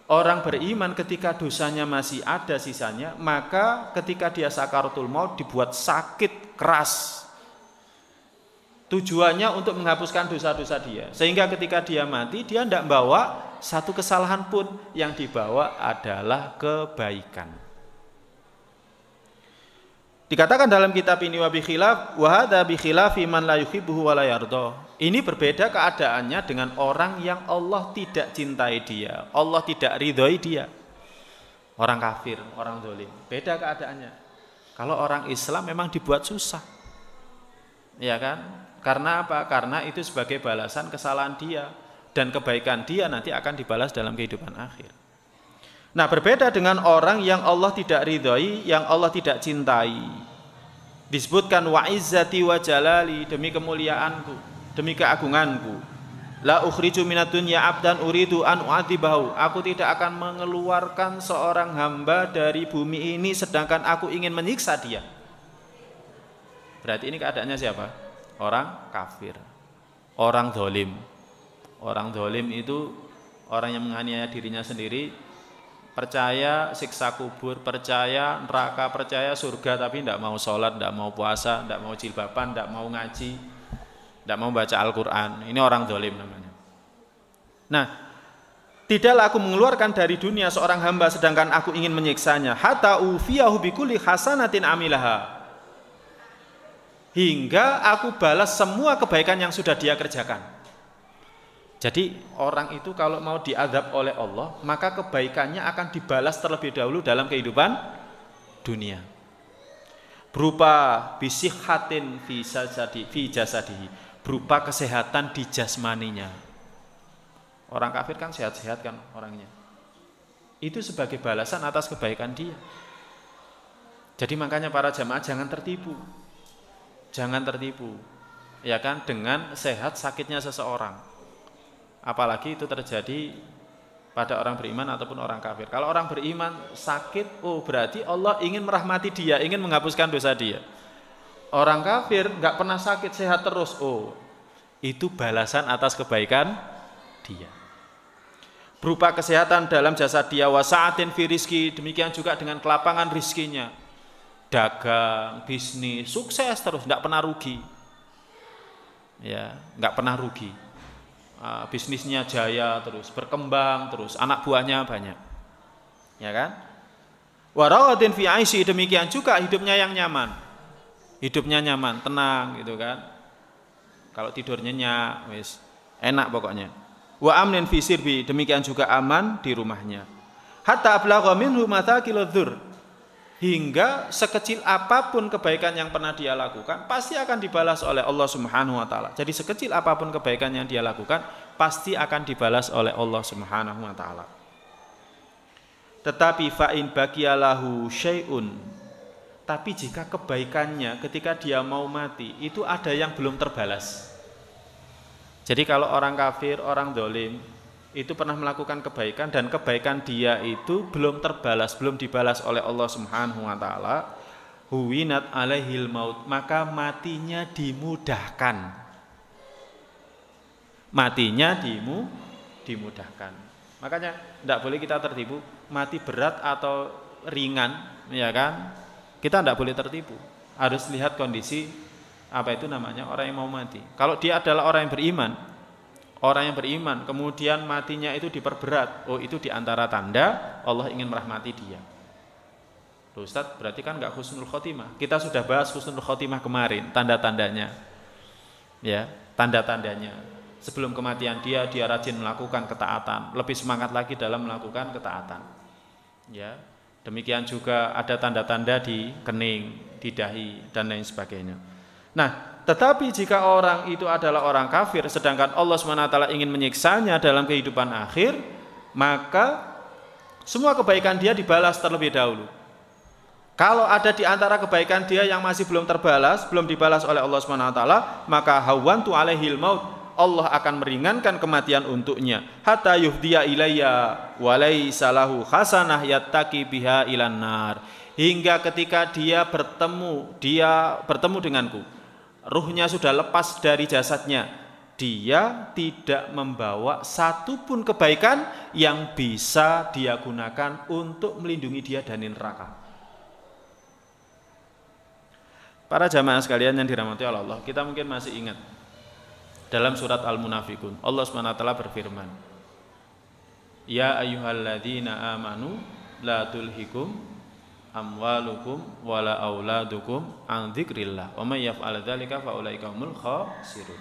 orang beriman ketika dosanya masih ada sisanya, maka ketika dia sakaratul maut dibuat sakit keras. Tujuannya untuk menghapuskan dosa-dosa dia, sehingga ketika dia mati dia tidak bawa satu kesalahan pun, yang dibawa adalah kebaikan. Dikatakan dalam kitab ini wa hadza bi khilafi man la yuhibbuhu wa la yarda. Ini berbeda keadaannya dengan orang yang Allah tidak cintai dia, Allah tidak ridhoi dia. Orang kafir, orang zalim, beda keadaannya. Kalau orang Islam memang dibuat susah. Ya kan? Karena apa? Karena itu sebagai balasan kesalahan dia, dan kebaikan dia nanti akan dibalas dalam kehidupan akhir. Nah, berbeda dengan orang yang Allah tidak ridhoi, yang Allah tidak cintai. Disebutkan wa izzati wa jalali, demi kemuliaanku, demi keagunganku. La ukhriju minad dunya abdan uridu an u'adzibahu. Aku tidak akan mengeluarkan seorang hamba dari bumi ini sedangkan aku ingin menyiksa dia. Berarti ini keadaannya siapa? Orang kafir, orang zalim. Orang zalim itu orang yang menganiaya dirinya sendiri, percaya siksa kubur, percaya neraka, percaya surga, tapi tidak mau sholat, tidak mau puasa, tidak mau jilbaban, tidak mau ngaji, tidak mau baca Al-Quran. Ini orang zalim namanya. Nah, tidaklah aku mengeluarkan dari dunia seorang hamba sedangkan aku ingin menyiksanya, hatta ufiyahu bikulli hasanatin amilaha, hingga aku balas semua kebaikan yang sudah dia kerjakan. Jadi orang itu kalau mau diazab oleh Allah, maka kebaikannya akan dibalas terlebih dahulu dalam kehidupan dunia, berupa bisihhatin fi jasadihi, berupa kesehatan di jasmaninya. Orang kafir kan sehat-sehat kan orangnya, itu sebagai balasan atas kebaikan dia. Jadi makanya para jamaah jangan tertipu, ya kan, dengan sehat sakitnya seseorang. Apalagi itu terjadi pada orang beriman ataupun orang kafir. Kalau orang beriman sakit, oh berarti Allah ingin merahmati dia, ingin menghapuskan dosa dia. Orang kafir nggak pernah sakit, sehat terus, oh itu balasan atas kebaikan dia. Berupa kesehatan dalam jasad dia, wasa'atin fi rizki, demikian juga dengan kelapangan rizkinya. Dagang, bisnis, sukses terus, nggak pernah rugi. Ya, nggak pernah rugi. Bisnisnya jaya terus, berkembang terus, anak buahnya banyak, ya kan? Warawatin fi aisy, demikian juga hidupnya yang nyaman, tenang gitu kan. Kalau tidur nyenyak, wis enak pokoknya. Wa amnin fi sirbi, demikian juga aman di rumahnya. Hatta ablagha minhu mathaqil dzur, hingga sekecil apapun kebaikan yang pernah dia lakukan pasti akan dibalas oleh Allah Subhanahu wa taala. Jadi sekecil apapun kebaikan yang dia lakukan pasti akan dibalas oleh Allah Subhanahu wa taala. Tetapi fa in baqiyalahu syai'un, tapi jika kebaikannya ketika dia mau mati itu ada yang belum terbalas. Jadi kalau orang kafir, orang zalim itu pernah melakukan kebaikan dan kebaikan dia itu belum terbalas, belum dibalas oleh Allah Subhanahu wa taala, huwinat alaihil maut, maka matinya dimudahkan. Dimudahkan. Makanya tidak boleh kita tertipu, mati berat atau ringan, ya kan? Kita tidak boleh tertipu. Harus lihat kondisi apa itu namanya orang yang mau mati. Kalau dia adalah orang yang beriman, kemudian matinya itu diperberat, oh itu diantara tanda Allah ingin merahmati dia. Loh Ustaz, berarti kan enggak husnul khotimah. Kita sudah bahas husnul khotimah kemarin, tanda-tandanya. Ya, tanda-tandanya. Sebelum kematian dia rajin melakukan ketaatan, lebih semangat lagi dalam melakukan ketaatan. Ya. Demikian juga ada tanda-tanda di kening, di dahi dan lain sebagainya. Nah, tetapi jika orang itu adalah orang kafir, sedangkan Allah SWT ingin menyiksanya dalam kehidupan akhir, maka semua kebaikan dia dibalas terlebih dahulu. Kalau ada di antara kebaikan dia yang masih belum terbalas, belum dibalas oleh Allah SWT, maka hawantu alaihil maut, Allah akan meringankan kematian untuknya. Hatta yuhdiya ilayya walaysa lahu hasanah yattaqi biha ilan nar. Hingga ketika dia bertemu denganku, ruhnya sudah lepas dari jasadnya, dia tidak membawa satupun kebaikan yang bisa dia gunakan untuk melindungi dia dari neraka. Para jamaah sekalian yang dirahmati Allah, kita mungkin masih ingat dalam surat Al-Munafiqun, Allah SWT berfirman, Ya ayyuhalladzina amanu la tulhikum amwalukum wala auladukum an dzikrillah wa may yaf'al dzalika fa ulaika humul khasirun.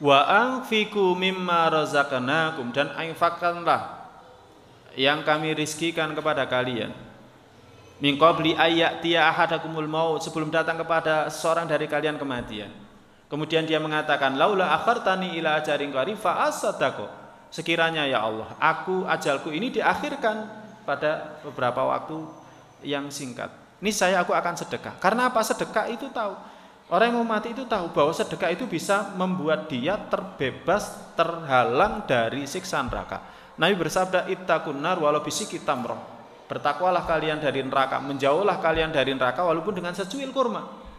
Wa anfiqu mimma razaqnakum, dan infakkanlah yang kami rizkikan kepada kalian, min qabli ayyatiya ahadakumul maut, sebelum datang kepada seorang dari kalian kematian. Kemudian dia mengatakan, laula akhartani ila ajarin qarib fa asaddaqu, sekiranya ya Allah, ajalku ini diakhirkan pada beberapa waktu yang singkat, niscaya aku akan sedekah. Karena apa? Sedekah itu tahu, orang yang mau mati itu tahu bahwa sedekah itu bisa membuat dia terbebas, terhalang dari siksa neraka. Nabi bersabda, ittaqun nar walau bisiki tamroh, bertakwalah kalian dari neraka, menjauhlah kalian dari neraka walaupun dengan secuil kurma.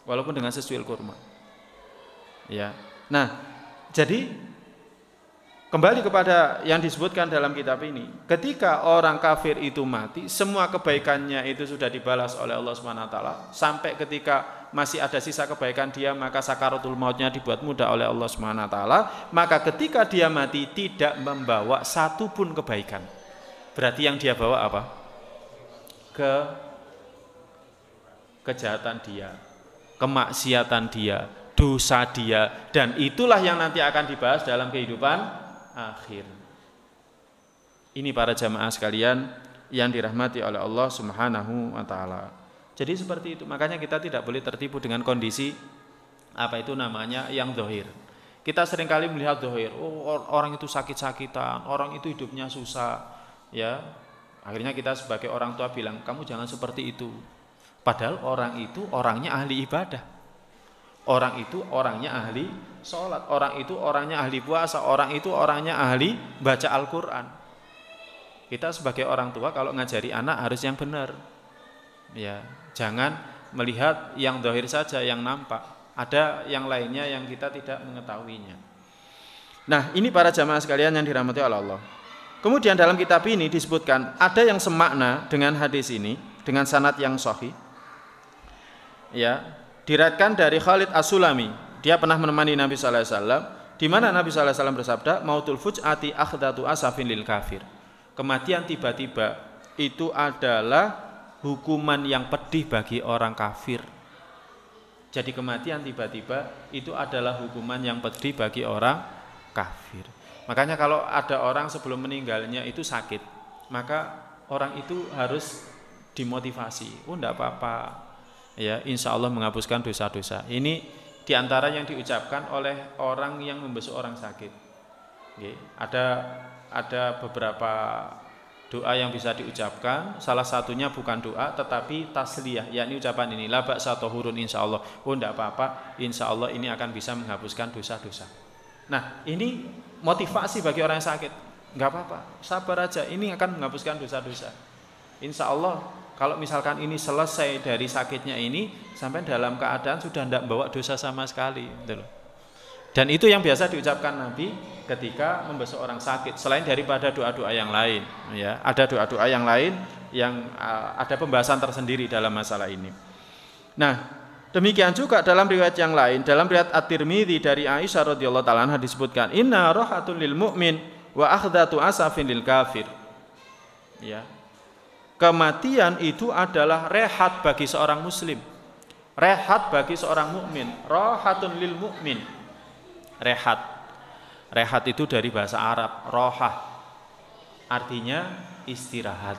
walaupun dengan sesuil kurma. Ya. Nah, jadi kembali kepada yang disebutkan dalam kitab ini, ketika orang kafir itu mati, semua kebaikannya itu sudah dibalas oleh Allah SWT, sampai ketika masih ada sisa kebaikan dia, maka sakaratul mautnya dibuat mudah oleh Allah SWT, maka ketika dia mati tidak membawa satu pun kebaikan. Berarti yang dia bawa apa? Kejahatan dia, kemaksiatan dia, dosa dia, dan itulah yang nanti akan dibahas dalam kehidupan akhir. Ini para jamaah sekalian yang dirahmati oleh Allah Subhanahu wa taala. Jadi seperti itu, makanya kita tidak boleh tertipu dengan kondisi apa itu namanya yang zahir. Kita seringkali melihat zahir, orang itu sakit-sakitan, orang itu hidupnya susah, ya. Akhirnya kita sebagai orang tua bilang, kamu jangan seperti itu. Padahal orang itu orangnya ahli ibadah. Orang itu orangnya ahli sholat, orang itu orangnya ahli puasa, orang itu orangnya ahli baca Al-Quran. Kita sebagai orang tua kalau ngajari anak harus yang benar. Ya, jangan melihat yang zahir saja, yang nampak. Ada yang lainnya yang kita tidak mengetahuinya. Nah, ini para jamaah sekalian yang dirahmati oleh Allah. Kemudian dalam kitab ini disebutkan ada yang semakna dengan hadis ini dengan sanad yang sahih. Ya, diriwayatkan dari Khalid As-Sulami, dia pernah menemani Nabi sallallahu alaihi wasallam, di mana Nabi sallallahu alaihi wasallam bersabda, mautul fuj'ati akhdatu asafin lil kafir. Kematian tiba-tiba itu adalah hukuman yang pedih bagi orang kafir. Jadi kematian tiba-tiba itu adalah hukuman yang pedih bagi orang kafir. Makanya kalau ada orang sebelum meninggalnya itu sakit, maka orang itu harus dimotivasi. Enggak apa-apa. Ya, insya Allah menghapuskan dosa-dosa. Ini diantara yang diucapkan oleh orang yang membesuk orang sakit. Oke, ada beberapa doa yang bisa diucapkan. Salah satunya bukan doa, tetapi tasliyah, yakni ucapan ini, la ba'sa tahurun insya Allah. Oh, tidak apa-apa, insya Allah ini akan bisa menghapuskan dosa-dosa. Nah, ini motivasi bagi orang yang sakit. Enggak apa-apa, sabar aja, ini akan menghapuskan dosa-dosa. Insya Allah. Kalau misalkan ini selesai dari sakitnya ini, sampai dalam keadaan sudah tidak bawa dosa sama sekali. Dan itu yang biasa diucapkan Nabi ketika membesuk orang sakit. Selain daripada doa-doa yang lain, ya, ada doa-doa yang lain yang ada pembahasan tersendiri dalam masalah ini. Nah, demikian juga dalam riwayat yang lain, dalam riwayat At-Tirmidzi dari Aisyah radhiyallahu taala anha disebutkan, inna rohatun lil mu'min wa akhdatu asafin lil kafir. Ya. Kematian itu adalah rehat bagi seorang muslim, rehat bagi seorang mukmin. Rohatun lil mukmin, rehat. Rehat itu dari bahasa Arab, rohah, artinya istirahat.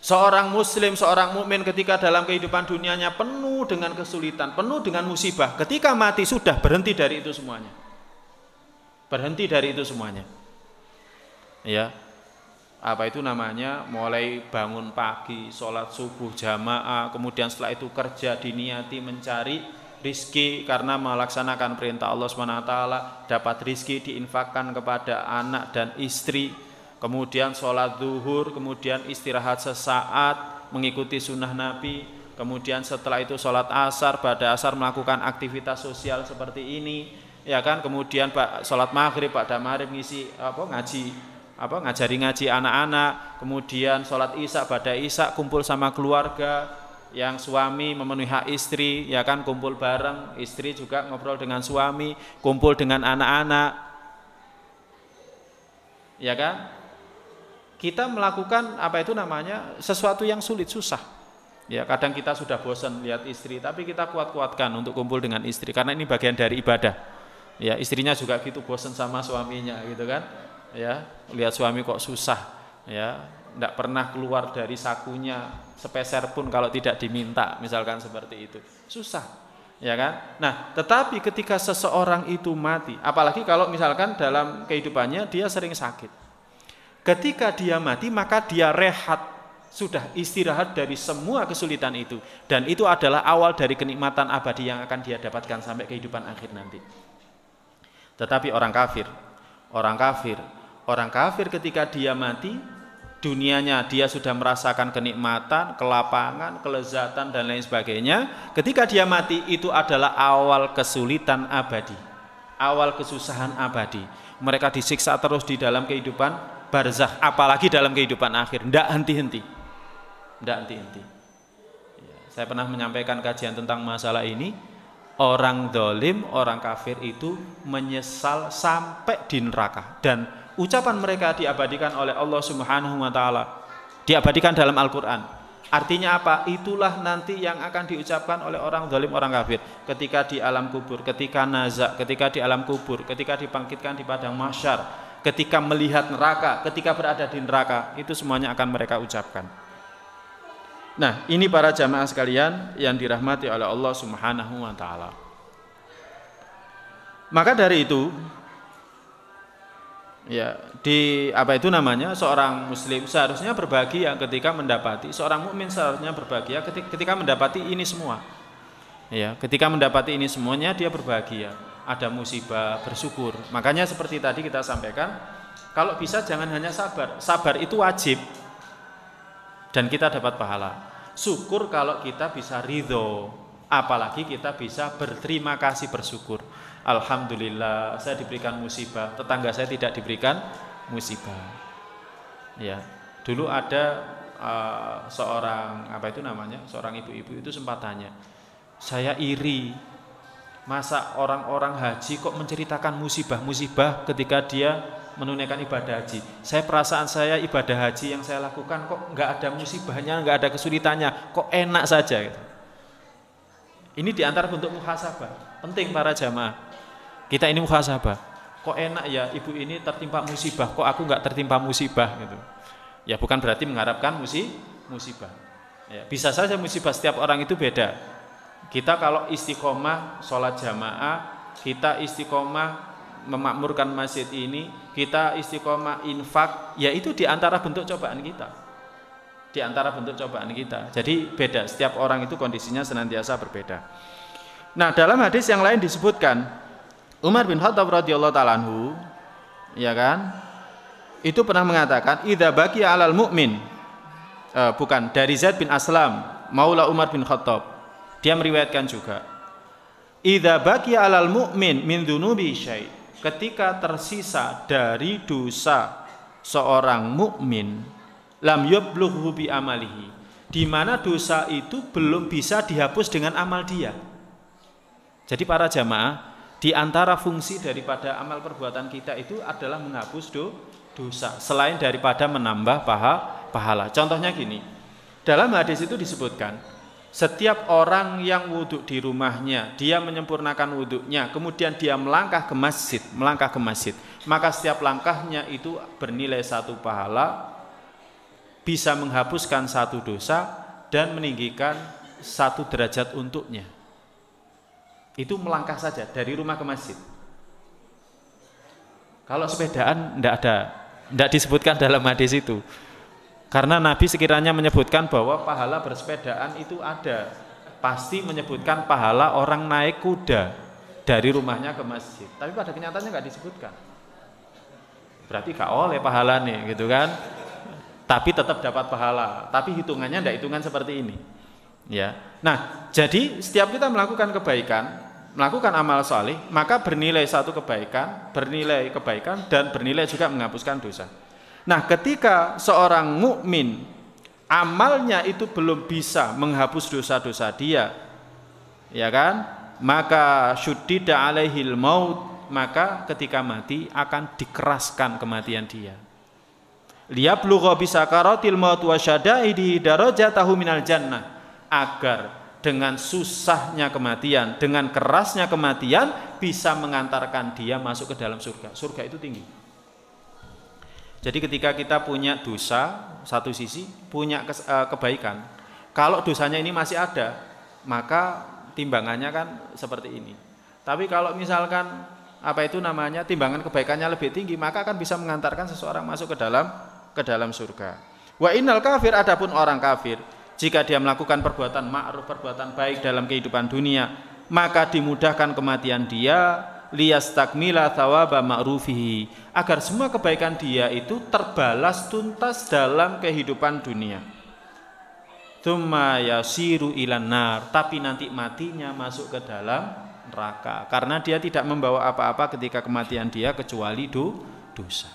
Seorang muslim, seorang mukmin ketika dalam kehidupan dunianya penuh dengan kesulitan, penuh dengan musibah, ketika mati sudah berhenti dari itu semuanya. Berhenti dari itu semuanya. Ya. Apa itu namanya, mulai bangun pagi, sholat subuh jamaah, kemudian setelah itu kerja, diniati mencari rizki karena melaksanakan perintah Allah SWT, dapat rizki diinfakkan kepada anak dan istri, kemudian sholat zuhur, kemudian istirahat sesaat mengikuti sunnah Nabi, kemudian setelah itu sholat asar, pada asar melakukan aktivitas sosial seperti ini, ya kan, kemudian sholat maghrib, pada maghrib ngisi ngajari ngaji anak-anak, kemudian sholat isya, pada isya kumpul sama keluarga, yang suami memenuhi hak istri, ya kan, kumpul bareng, istri juga ngobrol dengan suami, kumpul dengan anak-anak, ya kan. Kita melakukan apa itu namanya, sesuatu yang sulit, susah. Ya, kadang kita sudah bosan lihat istri, tapi kita kuat-kuatkan untuk kumpul dengan istri karena ini bagian dari ibadah. Ya, istrinya juga gitu, bosan sama suaminya gitu kan. Ya, lihat suami kok susah, ya, tidak pernah keluar dari sakunya sepeser pun kalau tidak diminta, misalkan seperti itu, susah, ya kan. Nah, tetapi ketika seseorang itu mati, apalagi kalau misalkan dalam kehidupannya dia sering sakit, ketika dia mati maka dia rehat, sudah istirahat dari semua kesulitan itu, dan itu adalah awal dari kenikmatan abadi yang akan dia dapatkan sampai kehidupan akhir nanti. Tetapi orang kafir ketika dia mati dunianya dia sudah merasakan kenikmatan, kelapangan, kelezatan dan lain sebagainya. Ketika dia mati itu adalah awal kesulitan abadi, awal kesusahan abadi. Mereka disiksa terus di dalam kehidupan barzakh, apalagi dalam kehidupan akhir, ndak henti-henti. Saya pernah menyampaikan kajian tentang masalah ini. Orang dolim, orang kafir itu menyesal sampai di neraka, dan ucapan mereka diabadikan oleh Allah Subhanahu wa taala, diabadikan dalam Al-Qur'an. Artinya apa? Itulah nanti yang akan diucapkan oleh orang zalim, orang kafir ketika di alam kubur, ketika nazak, ketika di alam kubur, ketika dibangkitkan di padang mahsyar, ketika melihat neraka, ketika berada di neraka, itu semuanya akan mereka ucapkan. Nah, ini para jamaah sekalian yang dirahmati oleh Allah Subhanahu wa taala. Maka dari itu, ya, seorang muslim seharusnya berbahagia ketika mendapati, seorang mukmin seharusnya berbahagia ketika mendapati ini semua. Ya, ketika mendapati ini semuanya dia berbahagia. Ada musibah, bersyukur. Makanya seperti tadi kita sampaikan, kalau bisa jangan hanya sabar. Sabar itu wajib dan kita dapat pahala. Syukur kalau kita bisa ridho, apalagi kita bisa berterima kasih, bersyukur. Alhamdulillah saya diberikan musibah, tetangga saya tidak diberikan musibah. Ya, dulu ada seorang seorang ibu-ibu itu sempat tanya, saya iri, masa orang-orang haji kok menceritakan musibah-musibah ketika dia menunaikan ibadah haji. Perasaan saya ibadah haji yang saya lakukan kok nggak ada musibahnya, nggak ada kesulitannya, kok enak saja gitu. Ini diantara bentuk muhasabah. Penting para jamaah, kita ini muhasabah. Kok enak ya ibu ini tertimpa musibah, kok aku nggak tertimpa musibah gitu. Ya bukan berarti mengharapkan musibah. Ya, bisa saja musibah setiap orang itu beda. Kita kalau istiqomah sholat jamaah, kita istiqomah memakmurkan masjid ini, kita istiqomah infak, ya itu diantara bentuk cobaan kita. Jadi beda, setiap orang itu kondisinya senantiasa berbeda. Nah, dalam hadis yang lain disebutkan Umar bin Khattab radhiyallahu ta'ala anhu, ya kan, itu pernah mengatakan idza baqiya 'alal mu'min, dari Zaid bin Aslam maula Umar bin Khattab, dia meriwayatkan juga idza baqiya 'alal mu'min min dzunubi syai', ketika tersisa dari dosa seorang mukmin, lam yablughu bi amalihi, di mana dosa itu belum bisa dihapus dengan amal dia. Jadi para jamaah, di antara fungsi daripada amal perbuatan kita itu adalah menghapus dosa, selain daripada menambah pahala. Contohnya gini, dalam hadis itu disebutkan setiap orang yang wudhu di rumahnya, dia menyempurnakan wudhunya, kemudian dia melangkah ke masjid, maka setiap langkahnya itu bernilai 1 pahala, bisa menghapuskan 1 dosa dan meninggikan 1 derajat untuknya. Itu melangkah saja dari rumah ke masjid. Kalau sepedaan tidak disebutkan dalam hadis itu. Karena Nabi sekiranya menyebutkan bahwa pahala bersepedaan itu ada, pasti menyebutkan pahala orang naik kuda dari rumahnya ke masjid. Tapi pada kenyataannya nggak disebutkan. Berarti gak oleh pahala nih, gitu kan? Tapi tetap dapat pahala. Tapi hitungannya tidak hitungan seperti ini. Ya. Nah, jadi setiap kita melakukan kebaikan, melakukan amal saleh, maka bernilai 1 kebaikan, bernilai kebaikan dan bernilai juga menghapuskan dosa. Nah, ketika seorang mukmin amalnya itu belum bisa menghapus dosa-dosa dia, ya kan? Maka syuddida alaihil maut, maka ketika mati akan dikeraskan kematian dia. Liyablugha bisakaratil maut wa syadaidi darajatahu minal jannah, agar dengan susahnya kematian, dengan kerasnya kematian bisa mengantarkan dia masuk ke dalam surga. Surga itu tinggi. Jadi ketika kita punya dosa, satu sisi punya kebaikan, kalau dosanya ini masih ada, maka timbangannya kan seperti ini. Tapi kalau misalkan timbangan kebaikannya lebih tinggi, maka akan bisa mengantarkan seseorang masuk ke dalam surga. Wa innal kafir, adapun orang kafir, jika dia melakukan perbuatan ma'ruf, perbuatan baik dalam kehidupan dunia, maka dimudahkan kematian dia liyastakmila thawaba ma'rufihi, agar semua kebaikan dia itu terbalas tuntas dalam kehidupan dunia. Tsumma yasiru ilan nar, tapi nanti matinya masuk ke dalam neraka karena dia tidak membawa apa-apa ketika kematian dia kecuali dosa.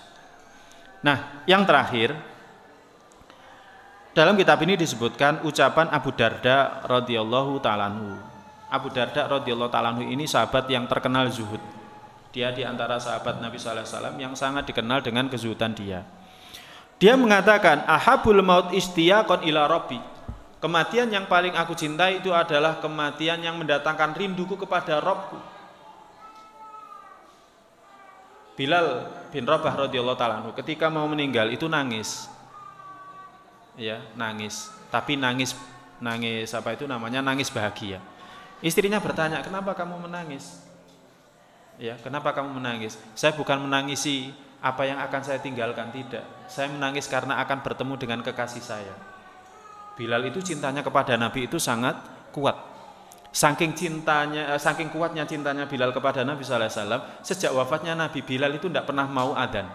Nah, yang terakhir dalam kitab ini disebutkan ucapan Abu Darda radhiyallahu ta'ala anhu. Abu Darda radhiyallahu ta'ala anhu ini sahabat yang terkenal zuhud. Dia di antara sahabat Nabi sallallahu alaihi wasallam yang sangat dikenal dengan kezuhudan dia. Dia mengatakan, ahabul maut istiyaqan ila rabbi. Kematian yang paling aku cintai itu adalah kematian yang mendatangkan rinduku kepada Rabbku. Bilal bin Rabah radhiyallahu ta'ala anhu ketika mau meninggal itu nangis. Ya, nangis. Tapi nangis apa itu namanya? Nangis bahagia. Istrinya bertanya, "Kenapa kamu menangis?" Ya, "Kenapa kamu menangis?" "Saya bukan menangisi apa yang akan saya tinggalkan, tidak. Saya menangis karena akan bertemu dengan kekasih saya." Bilal itu cintanya kepada Nabi itu sangat kuat. Saking kuatnya cintanya Bilal kepada Nabi sallallahu alaihi wasallam, sejak wafatnya Nabi, Bilal itu tidak pernah mau adzan.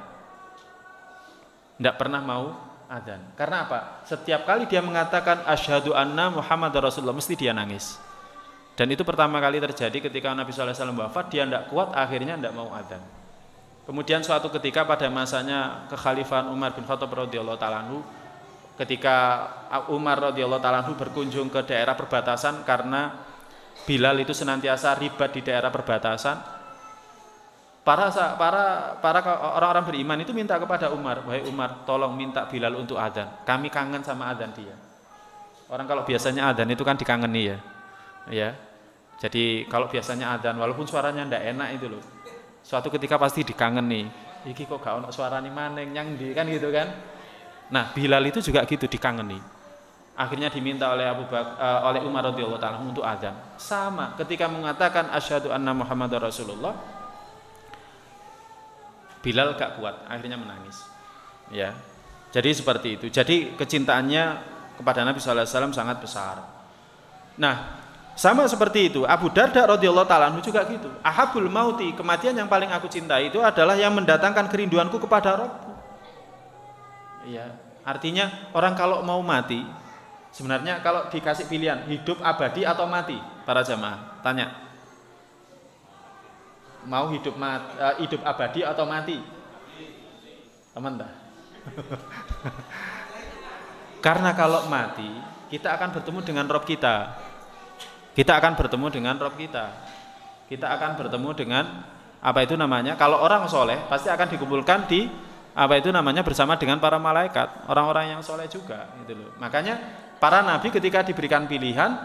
Tidak pernah mau adzan. Karena apa? Setiap kali dia mengatakan asyhadu anna Muhammadar Rasulullah, mesti dia nangis. Dan itu pertama kali terjadi ketika Nabi sallallahu alaihi wasallam wafat, dia tidak kuat, akhirnya tidak mau adzan. Kemudian suatu ketika pada masanya kekhalifahan Umar bin Khattab radhiyallahu ta'ala anhu, ketika Umar radhiyallahu ta'ala anhu berkunjung ke daerah perbatasan karena Bilal itu senantiasa ribat di daerah perbatasan, para orang-orang beriman itu minta kepada Umar, "Wahai Umar, tolong minta Bilal untuk adzan. Kami kangen sama adzan dia." Orang kalau biasanya adzan itu kan dikangeni ya. Ya. Jadi kalau biasanya adzan walaupun suaranya ndak enak itu loh, suatu ketika pasti dikangeni. Iki kok gak ono suarane maneng nyang ndi kan gitu kan. Nah, Bilal itu juga gitu dikangeni. Akhirnya diminta oleh oleh Umar radhiyallahu ta'ala untuk adzan. Sama ketika mengatakan asyhadu anna Muhammadar Rasulullah, Bilal gak kuat, akhirnya menangis. Ya. Jadi seperti itu. Jadi kecintaannya kepada Nabi sallallahu alaihi wasallam sangat besar. Nah, sama seperti itu, Abu Darda radhiyallahu ta'ala anhu juga gitu. Ahabul mauti, kematian yang paling aku cintai itu adalah yang mendatangkan kerinduanku kepada Rabbku. Ya, artinya orang kalau mau mati, sebenarnya kalau dikasih pilihan hidup abadi atau mati, para jamaah tanya, mau hidup abadi atau mati? Aman dah. Karena kalau mati, kita akan bertemu dengan Rabb kita. Kita akan bertemu dengan Rabb kita. Kita akan bertemu dengan apa itu namanya? Kalau orang soleh pasti akan dikumpulkan di apa itu namanya bersama dengan para malaikat, orang-orang yang soleh juga, gitu loh. Makanya para nabi ketika diberikan pilihan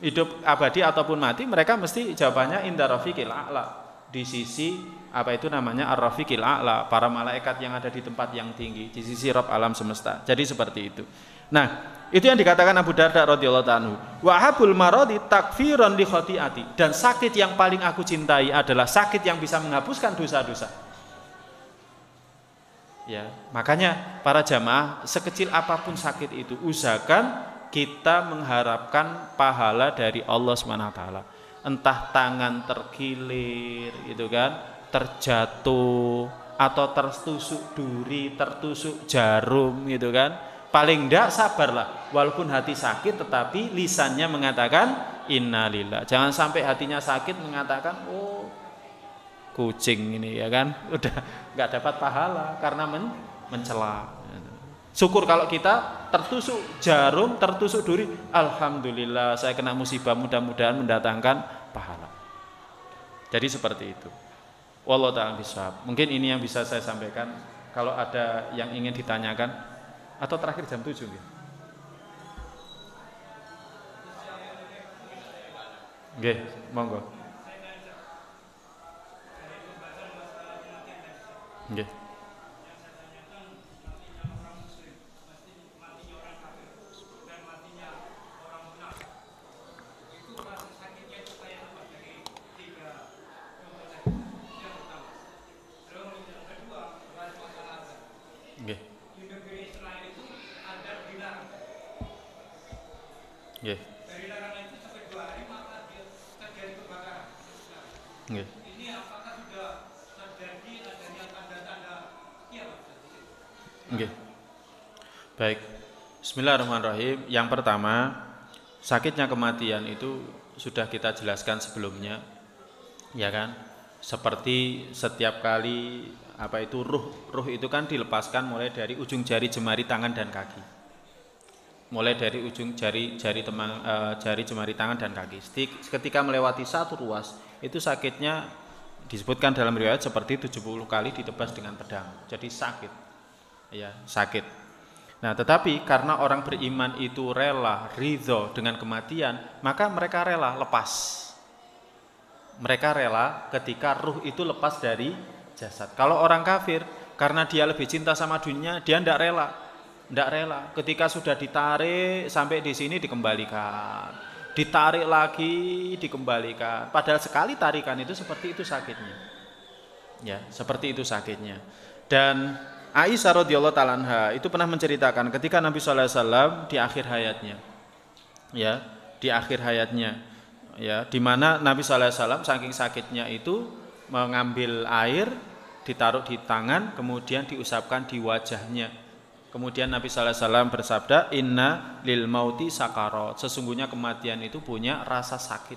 hidup abadi ataupun mati, mereka mesti jawabannya inda rafiqil a'la, di sisi apa itu namanya ar-rafiqil a'la, para malaikat yang ada di tempat yang tinggi, di sisi Rabb alam semesta. Jadi seperti itu. Nah, itu yang dikatakan Abu Darda radhiyallahu anhu. Wa habul maradi takfiran li khati'ati, dan sakit yang paling aku cintai adalah sakit yang bisa menghapuskan dosa-dosa. Ya, makanya para jamaah sekecil apapun sakit itu usahakan kita mengharapkan pahala dari Allah SWT. Entah tangan terkilir gitu kan, terjatuh atau tertusuk duri, tertusuk jarum gitu kan. Paling enggak sabarlah, walaupun hati sakit tetapi lisannya mengatakan innalillah. Jangan sampai hatinya sakit mengatakan oh kucing ini ya kan, udah enggak dapat pahala karena mencela. Syukur kalau kita tertusuk jarum, tertusuk duri, alhamdulillah saya kena musibah, mudah-mudahan mendatangkan pahala. Jadi seperti itu. Wallahu ta'ala bishawab. Mungkin ini yang bisa saya sampaikan. Kalau ada yang ingin ditanyakan, atau terakhir jam 7 gitu. Nggih, monggo. Nggih. Nggih. Nggih. Nggih. Nggih. Baik. Bismillahirrahmanirrahim. Yang pertama, sakitnya kematian itu sudah kita jelaskan sebelumnya. Ya kan? Seperti setiap kali ruh itu kan dilepaskan mulai dari ujung jari jemari tangan dan kaki. Mulai dari ujung jari jemari tangan dan kaki. Ketika melewati satu ruas, itu sakitnya disebutkan dalam riwayat seperti 70 kali ditebas dengan pedang. Jadi sakit. Ya, sakit. Nah, tetapi karena orang beriman itu rela, ridho dengan kematian, maka mereka rela lepas. Mereka rela ketika ruh itu lepas dari jasad. Kalau orang kafir, karena dia lebih cinta sama dunia, dia tidak rela. Tidak rela. Ketika sudah ditarik sampai di sini dikembalikan, ditarik lagi dikembalikan. Padahal sekali tarikan itu seperti itu sakitnya. Ya, seperti itu sakitnya. Dan Aisyah radhiyallahu ta'ala anha itu pernah menceritakan ketika Nabi sallallahu alaihi wasallam di akhir hayatnya. Ya, di akhir hayatnya. Ya, di mana Nabi sallallahu alaihi wasallam saking sakitnya itu mengambil air, ditaruh di tangan, kemudian diusapkan di wajahnya. Kemudian Nabi sallallahu alaihi wasallam bersabda, "Inna lil mauti sakarat." Sesungguhnya kematian itu punya rasa sakit.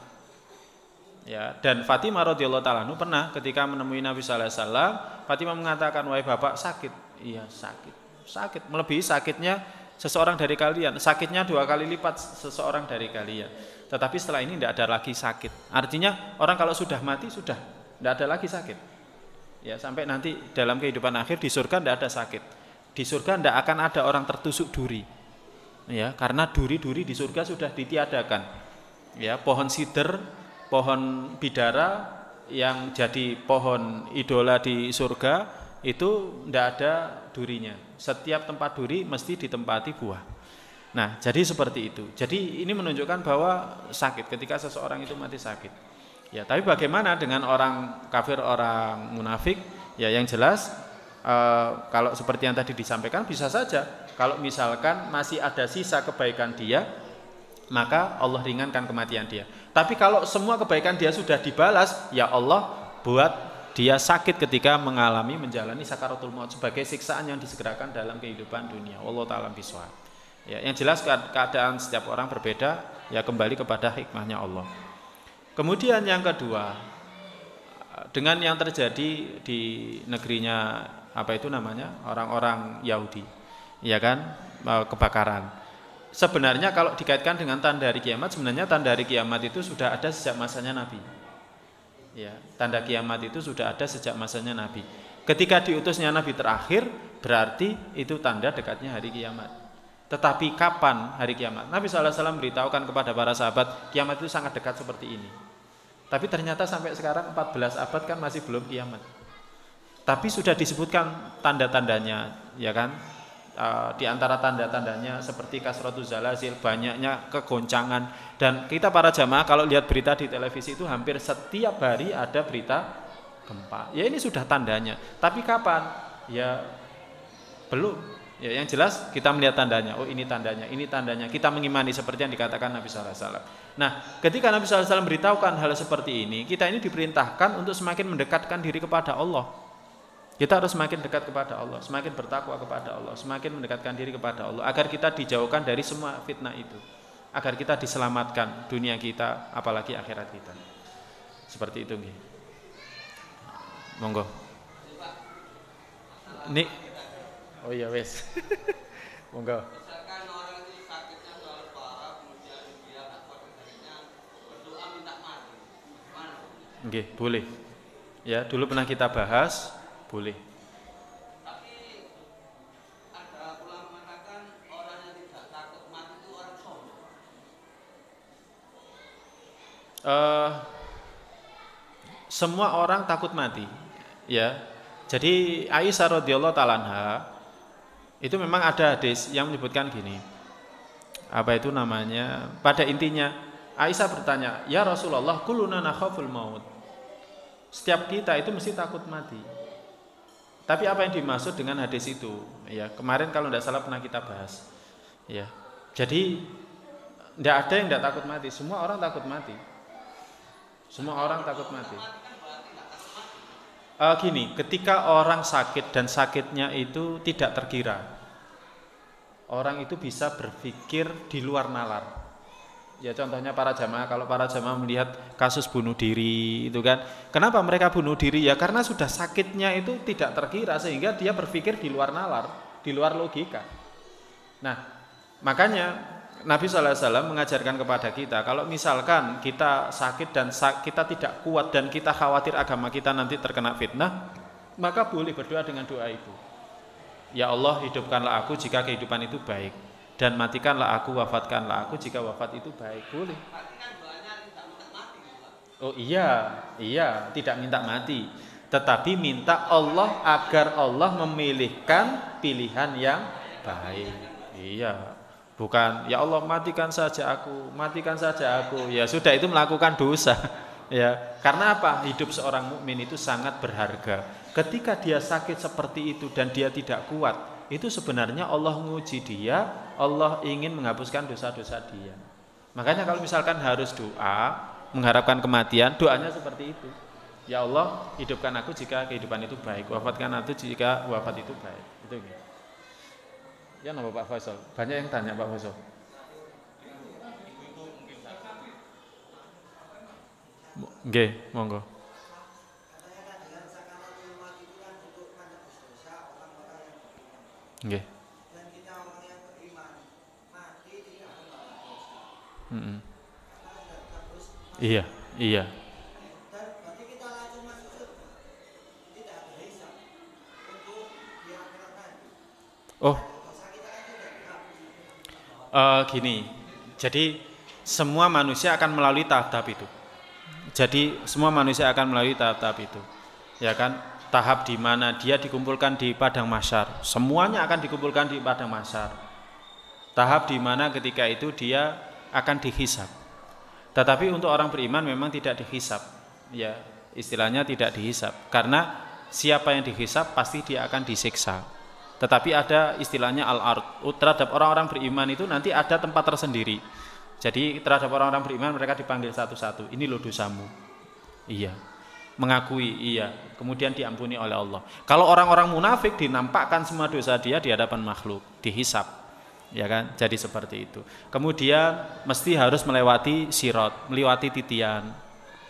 Ya, dan Fatimah radhiyallahu ta'ala anha pernah ketika menemui Nabi sallallahu alaihi wasallam, Fatimah mengatakan, "Wahai Bapak, sakit." Iya, sakit. Sakit melebihi sakitnya seseorang dari kalian. Sakitnya 2 kali lipat seseorang dari kalian. Tetapi setelah ini tidak ada lagi sakit. Artinya orang kalau sudah mati sudah tidak ada lagi sakit. Ya, sampai nanti dalam kehidupan akhir di surga tidak ada sakit. Di surga tidak akan ada orang tertusuk duri. Ya, karena duri-duri di surga sudah ditiadakan. Ya, pohon sider, pohon bidara yang jadi pohon idola di surga itu tidak ada durinya. Setiap tempat duri mesti ditempati buah. Nah, jadi seperti itu. Jadi ini menunjukkan bahwa sakit ketika seseorang itu mati sakit. Ya, tapi bagaimana dengan orang kafir, orang munafik? Ya, yang jelas kalau seperti yang tadi disampaikan bisa saja kalau misalkan masih ada sisa kebaikan dia, maka Allah ringankan kematian dia. Tapi kalau semua kebaikan dia sudah dibalas, ya Allah buat dia sakit ketika menjalani sakaratul maut sebagai siksaan yang disegerakan dalam kehidupan dunia. Wallahu ta'ala bishawab. Ya, yang jelas keadaan setiap orang berbeda, ya kembali kepada hikmahnya Allah. Kemudian yang kedua, dengan yang terjadi di negerinya orang-orang Yahudi, ya kan, kebakaran. Sebenarnya kalau dikaitkan dengan tanda hari kiamat, sebenarnya tanda hari kiamat itu sudah ada sejak masanya Nabi. Ya, tanda kiamat itu sudah ada sejak masanya Nabi. Ketika diutusnya Nabi terakhir, berarti itu tanda dekatnya hari kiamat. Tetapi kapan hari kiamat? Nabi SAW beritahukan kepada para sahabat, kiamat itu sangat dekat seperti ini. Tapi ternyata sampai sekarang 14 abad kan masih belum kiamat. Tapi sudah disebutkan tanda-tandanya, ya kan? Di antara tanda-tandanya seperti kasratuz zalazil, banyaknya kegoncangan. Dan kita para jamaah kalau lihat berita di televisi itu hampir setiap hari ada berita gempa. Ya ini sudah tandanya. Tapi kapan? Ya belum. Ya yang jelas kita melihat tandanya. Oh ini tandanya, ini tandanya. Kita mengimani seperti yang dikatakan Nabi sallallahu alaihi wasallam. Nah, ketika Nabi sallallahu alaihi wasallam beritahukan hal seperti ini, kita ini diperintahkan untuk semakin mendekatkan diri kepada Allah. Kita harus semakin dekat kepada Allah, semakin bertakwa kepada Allah, semakin mendekatkan diri kepada Allah, agar kita dijauhkan dari semua fitnah itu, agar kita diselamatkan dunia kita, apalagi akhirat kita. Seperti itu, nggih. Monggo. Ini, oh iya wes, monggo. Misalkan orang itu sakitnya terlalu parah, kemudian dia tak kuat dengannya, berdoa minta mati, gimana? Nggih, boleh. Ya, dulu pernah kita bahas. Boleh. Tapi ada ulama mengatakan orang yang tidak takut mati itu orang sombong. Semua orang takut mati, ya. Jadi Aisyah radhiyallahu ta'ala anha itu memang ada hadis yang menyebutkan gini. Apa itu namanya? Pada intinya Aisyah bertanya, "Ya Rasulullah, kulluna nakhaful maut." Setiap kita itu mesti takut mati. Tapi apa yang dimaksud dengan hadis itu? Ya, kemarin kalau tidak salah pernah kita bahas. Ya. Jadi tidak ada yang tidak takut mati, semua orang takut mati. Semua orang takut mati. Gini, ketika orang sakit dan sakitnya itu tidak terkira, orang itu bisa berpikir di luar nalar. Ya contohnya para jamaah, kalau para jamaah melihat kasus bunuh diri itu kan, kenapa mereka bunuh diri? Ya karena sudah sakitnya itu tidak terkira sehingga dia berpikir di luar nalar, di luar logika. Nah, makanya Nabi SAW mengajarkan kepada kita, kalau misalkan kita sakit dan kita tidak kuat dan kita khawatir agama kita nanti terkena fitnah, maka boleh berdoa dengan doa itu. Ya Allah, hidupkanlah aku jika kehidupan itu baik, dan matikanlah aku, wafatkanlah aku jika wafat itu baik. Boleh. Oh iya, tidak minta mati, tetapi minta Allah agar Allah memilihkan pilihan yang baik. Iya. Bukan, ya Allah matikan saja aku. Ya sudah, itu melakukan dosa. Ya, karena apa? Hidup seorang mukmin itu sangat berharga. Ketika dia sakit seperti itu dan dia tidak kuat, itu sebenarnya Allah menguji dia, Allah ingin menghapuskan dosa-dosa dia. Makanya kalau misalkan harus doa, mengharapkan kematian, doanya seperti itu. Ya Allah, hidupkan aku jika kehidupan itu baik, wafatkan aku jika wafat itu baik. Itu gitu. Ya nama Pak Faisal, banyak yang tanya Pak Faisal. Nggih, monggo. Nggih. Iya. Oh. Gini, jadi semua manusia akan melalui tahap-tahap itu. Ya kan? Tahap di mana dia dikumpulkan di padang mahsyar. Semuanya akan dikumpulkan di padang mahsyar. Tahap di mana ketika itu dia akan dihisab. Tetapi untuk orang beriman memang tidak dihisab. Ya, istilahnya tidak dihisab. Karena siapa yang dihisab pasti dia akan disiksa. Tetapi ada istilahnya al-ard. Terhadap orang-orang beriman itu nanti ada tempat tersendiri. Jadi terhadap orang-orang beriman mereka dipanggil satu-satu. Ini loh dosamu. Iya. Mengakui, iya. Kemudian diampuni oleh Allah. Kalau orang-orang munafik dinampakkan semua dosa dia di hadapan makhluk, dihisab. Ya kan? Jadi seperti itu. Kemudian mesti harus melewati sirat, melewati titian.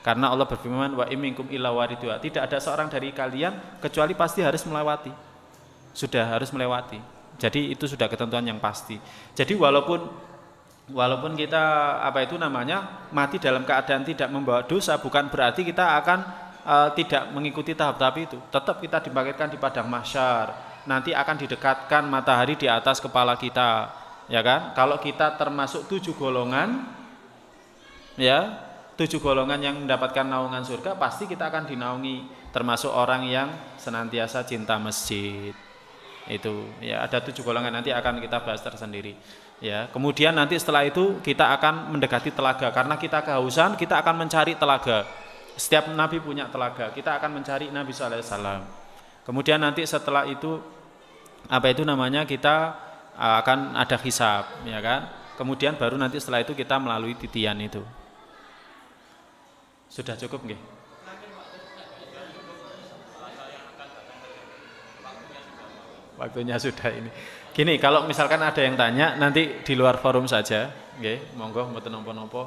Karena Allah berfirman, wa in minkum illa waridha. Tidak ada seorang dari kalian kecuali pasti harus melewati. Sudah harus melewati. Jadi itu sudah ketentuan yang pasti. Jadi walaupun kita mati dalam keadaan tidak membawa dosa, bukan berarti kita akan tidak mengikuti tahap-tahap itu. Tetap kita dibangkitkan di padang mahsyar. Nanti akan didekatkan matahari di atas kepala kita, ya kan? Kalau kita termasuk 7 golongan, ya 7 golongan yang mendapatkan naungan surga, pasti kita akan dinaungi. Termasuk orang yang senantiasa cinta masjid. Itu ya, ada 7 golongan, nanti akan kita bahas tersendiri ya. Kemudian nanti setelah itu kita akan mendekati telaga, karena kita kehausan, kita akan mencari telaga. Setiap nabi punya telaga, kita akan mencari Nabi SAW. Kemudian nanti setelah itu kita akan ada hisab, ya kan. Kemudian baru nanti setelah itu kita melalui titian itu. Sudah cukup nggih? Waktunya sudah ini. Gini, kalau misalkan ada yang tanya nanti di luar forum saja, nggih, monggo mboten napa-napa.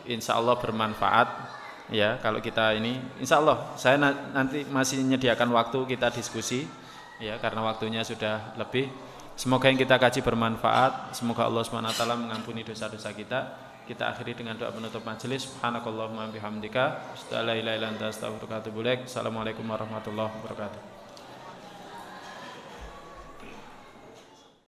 Insya Allah bermanfaat ya kalau kita ini. Insya Allah saya nanti masih menyediakan waktu kita diskusi ya, karena waktunya sudah lebih. Semoga yang kita kaji bermanfaat. Semoga Allah SWT mengampuni dosa-dosa kita. Kita akhiri dengan doa penutup majelis. Subhanakallahumma bihamdika, asyhadu an la ilaha illa anta, astaghfiruka wa atubu ilaik. Assalamualaikum warahmatullahi wabarakatuh.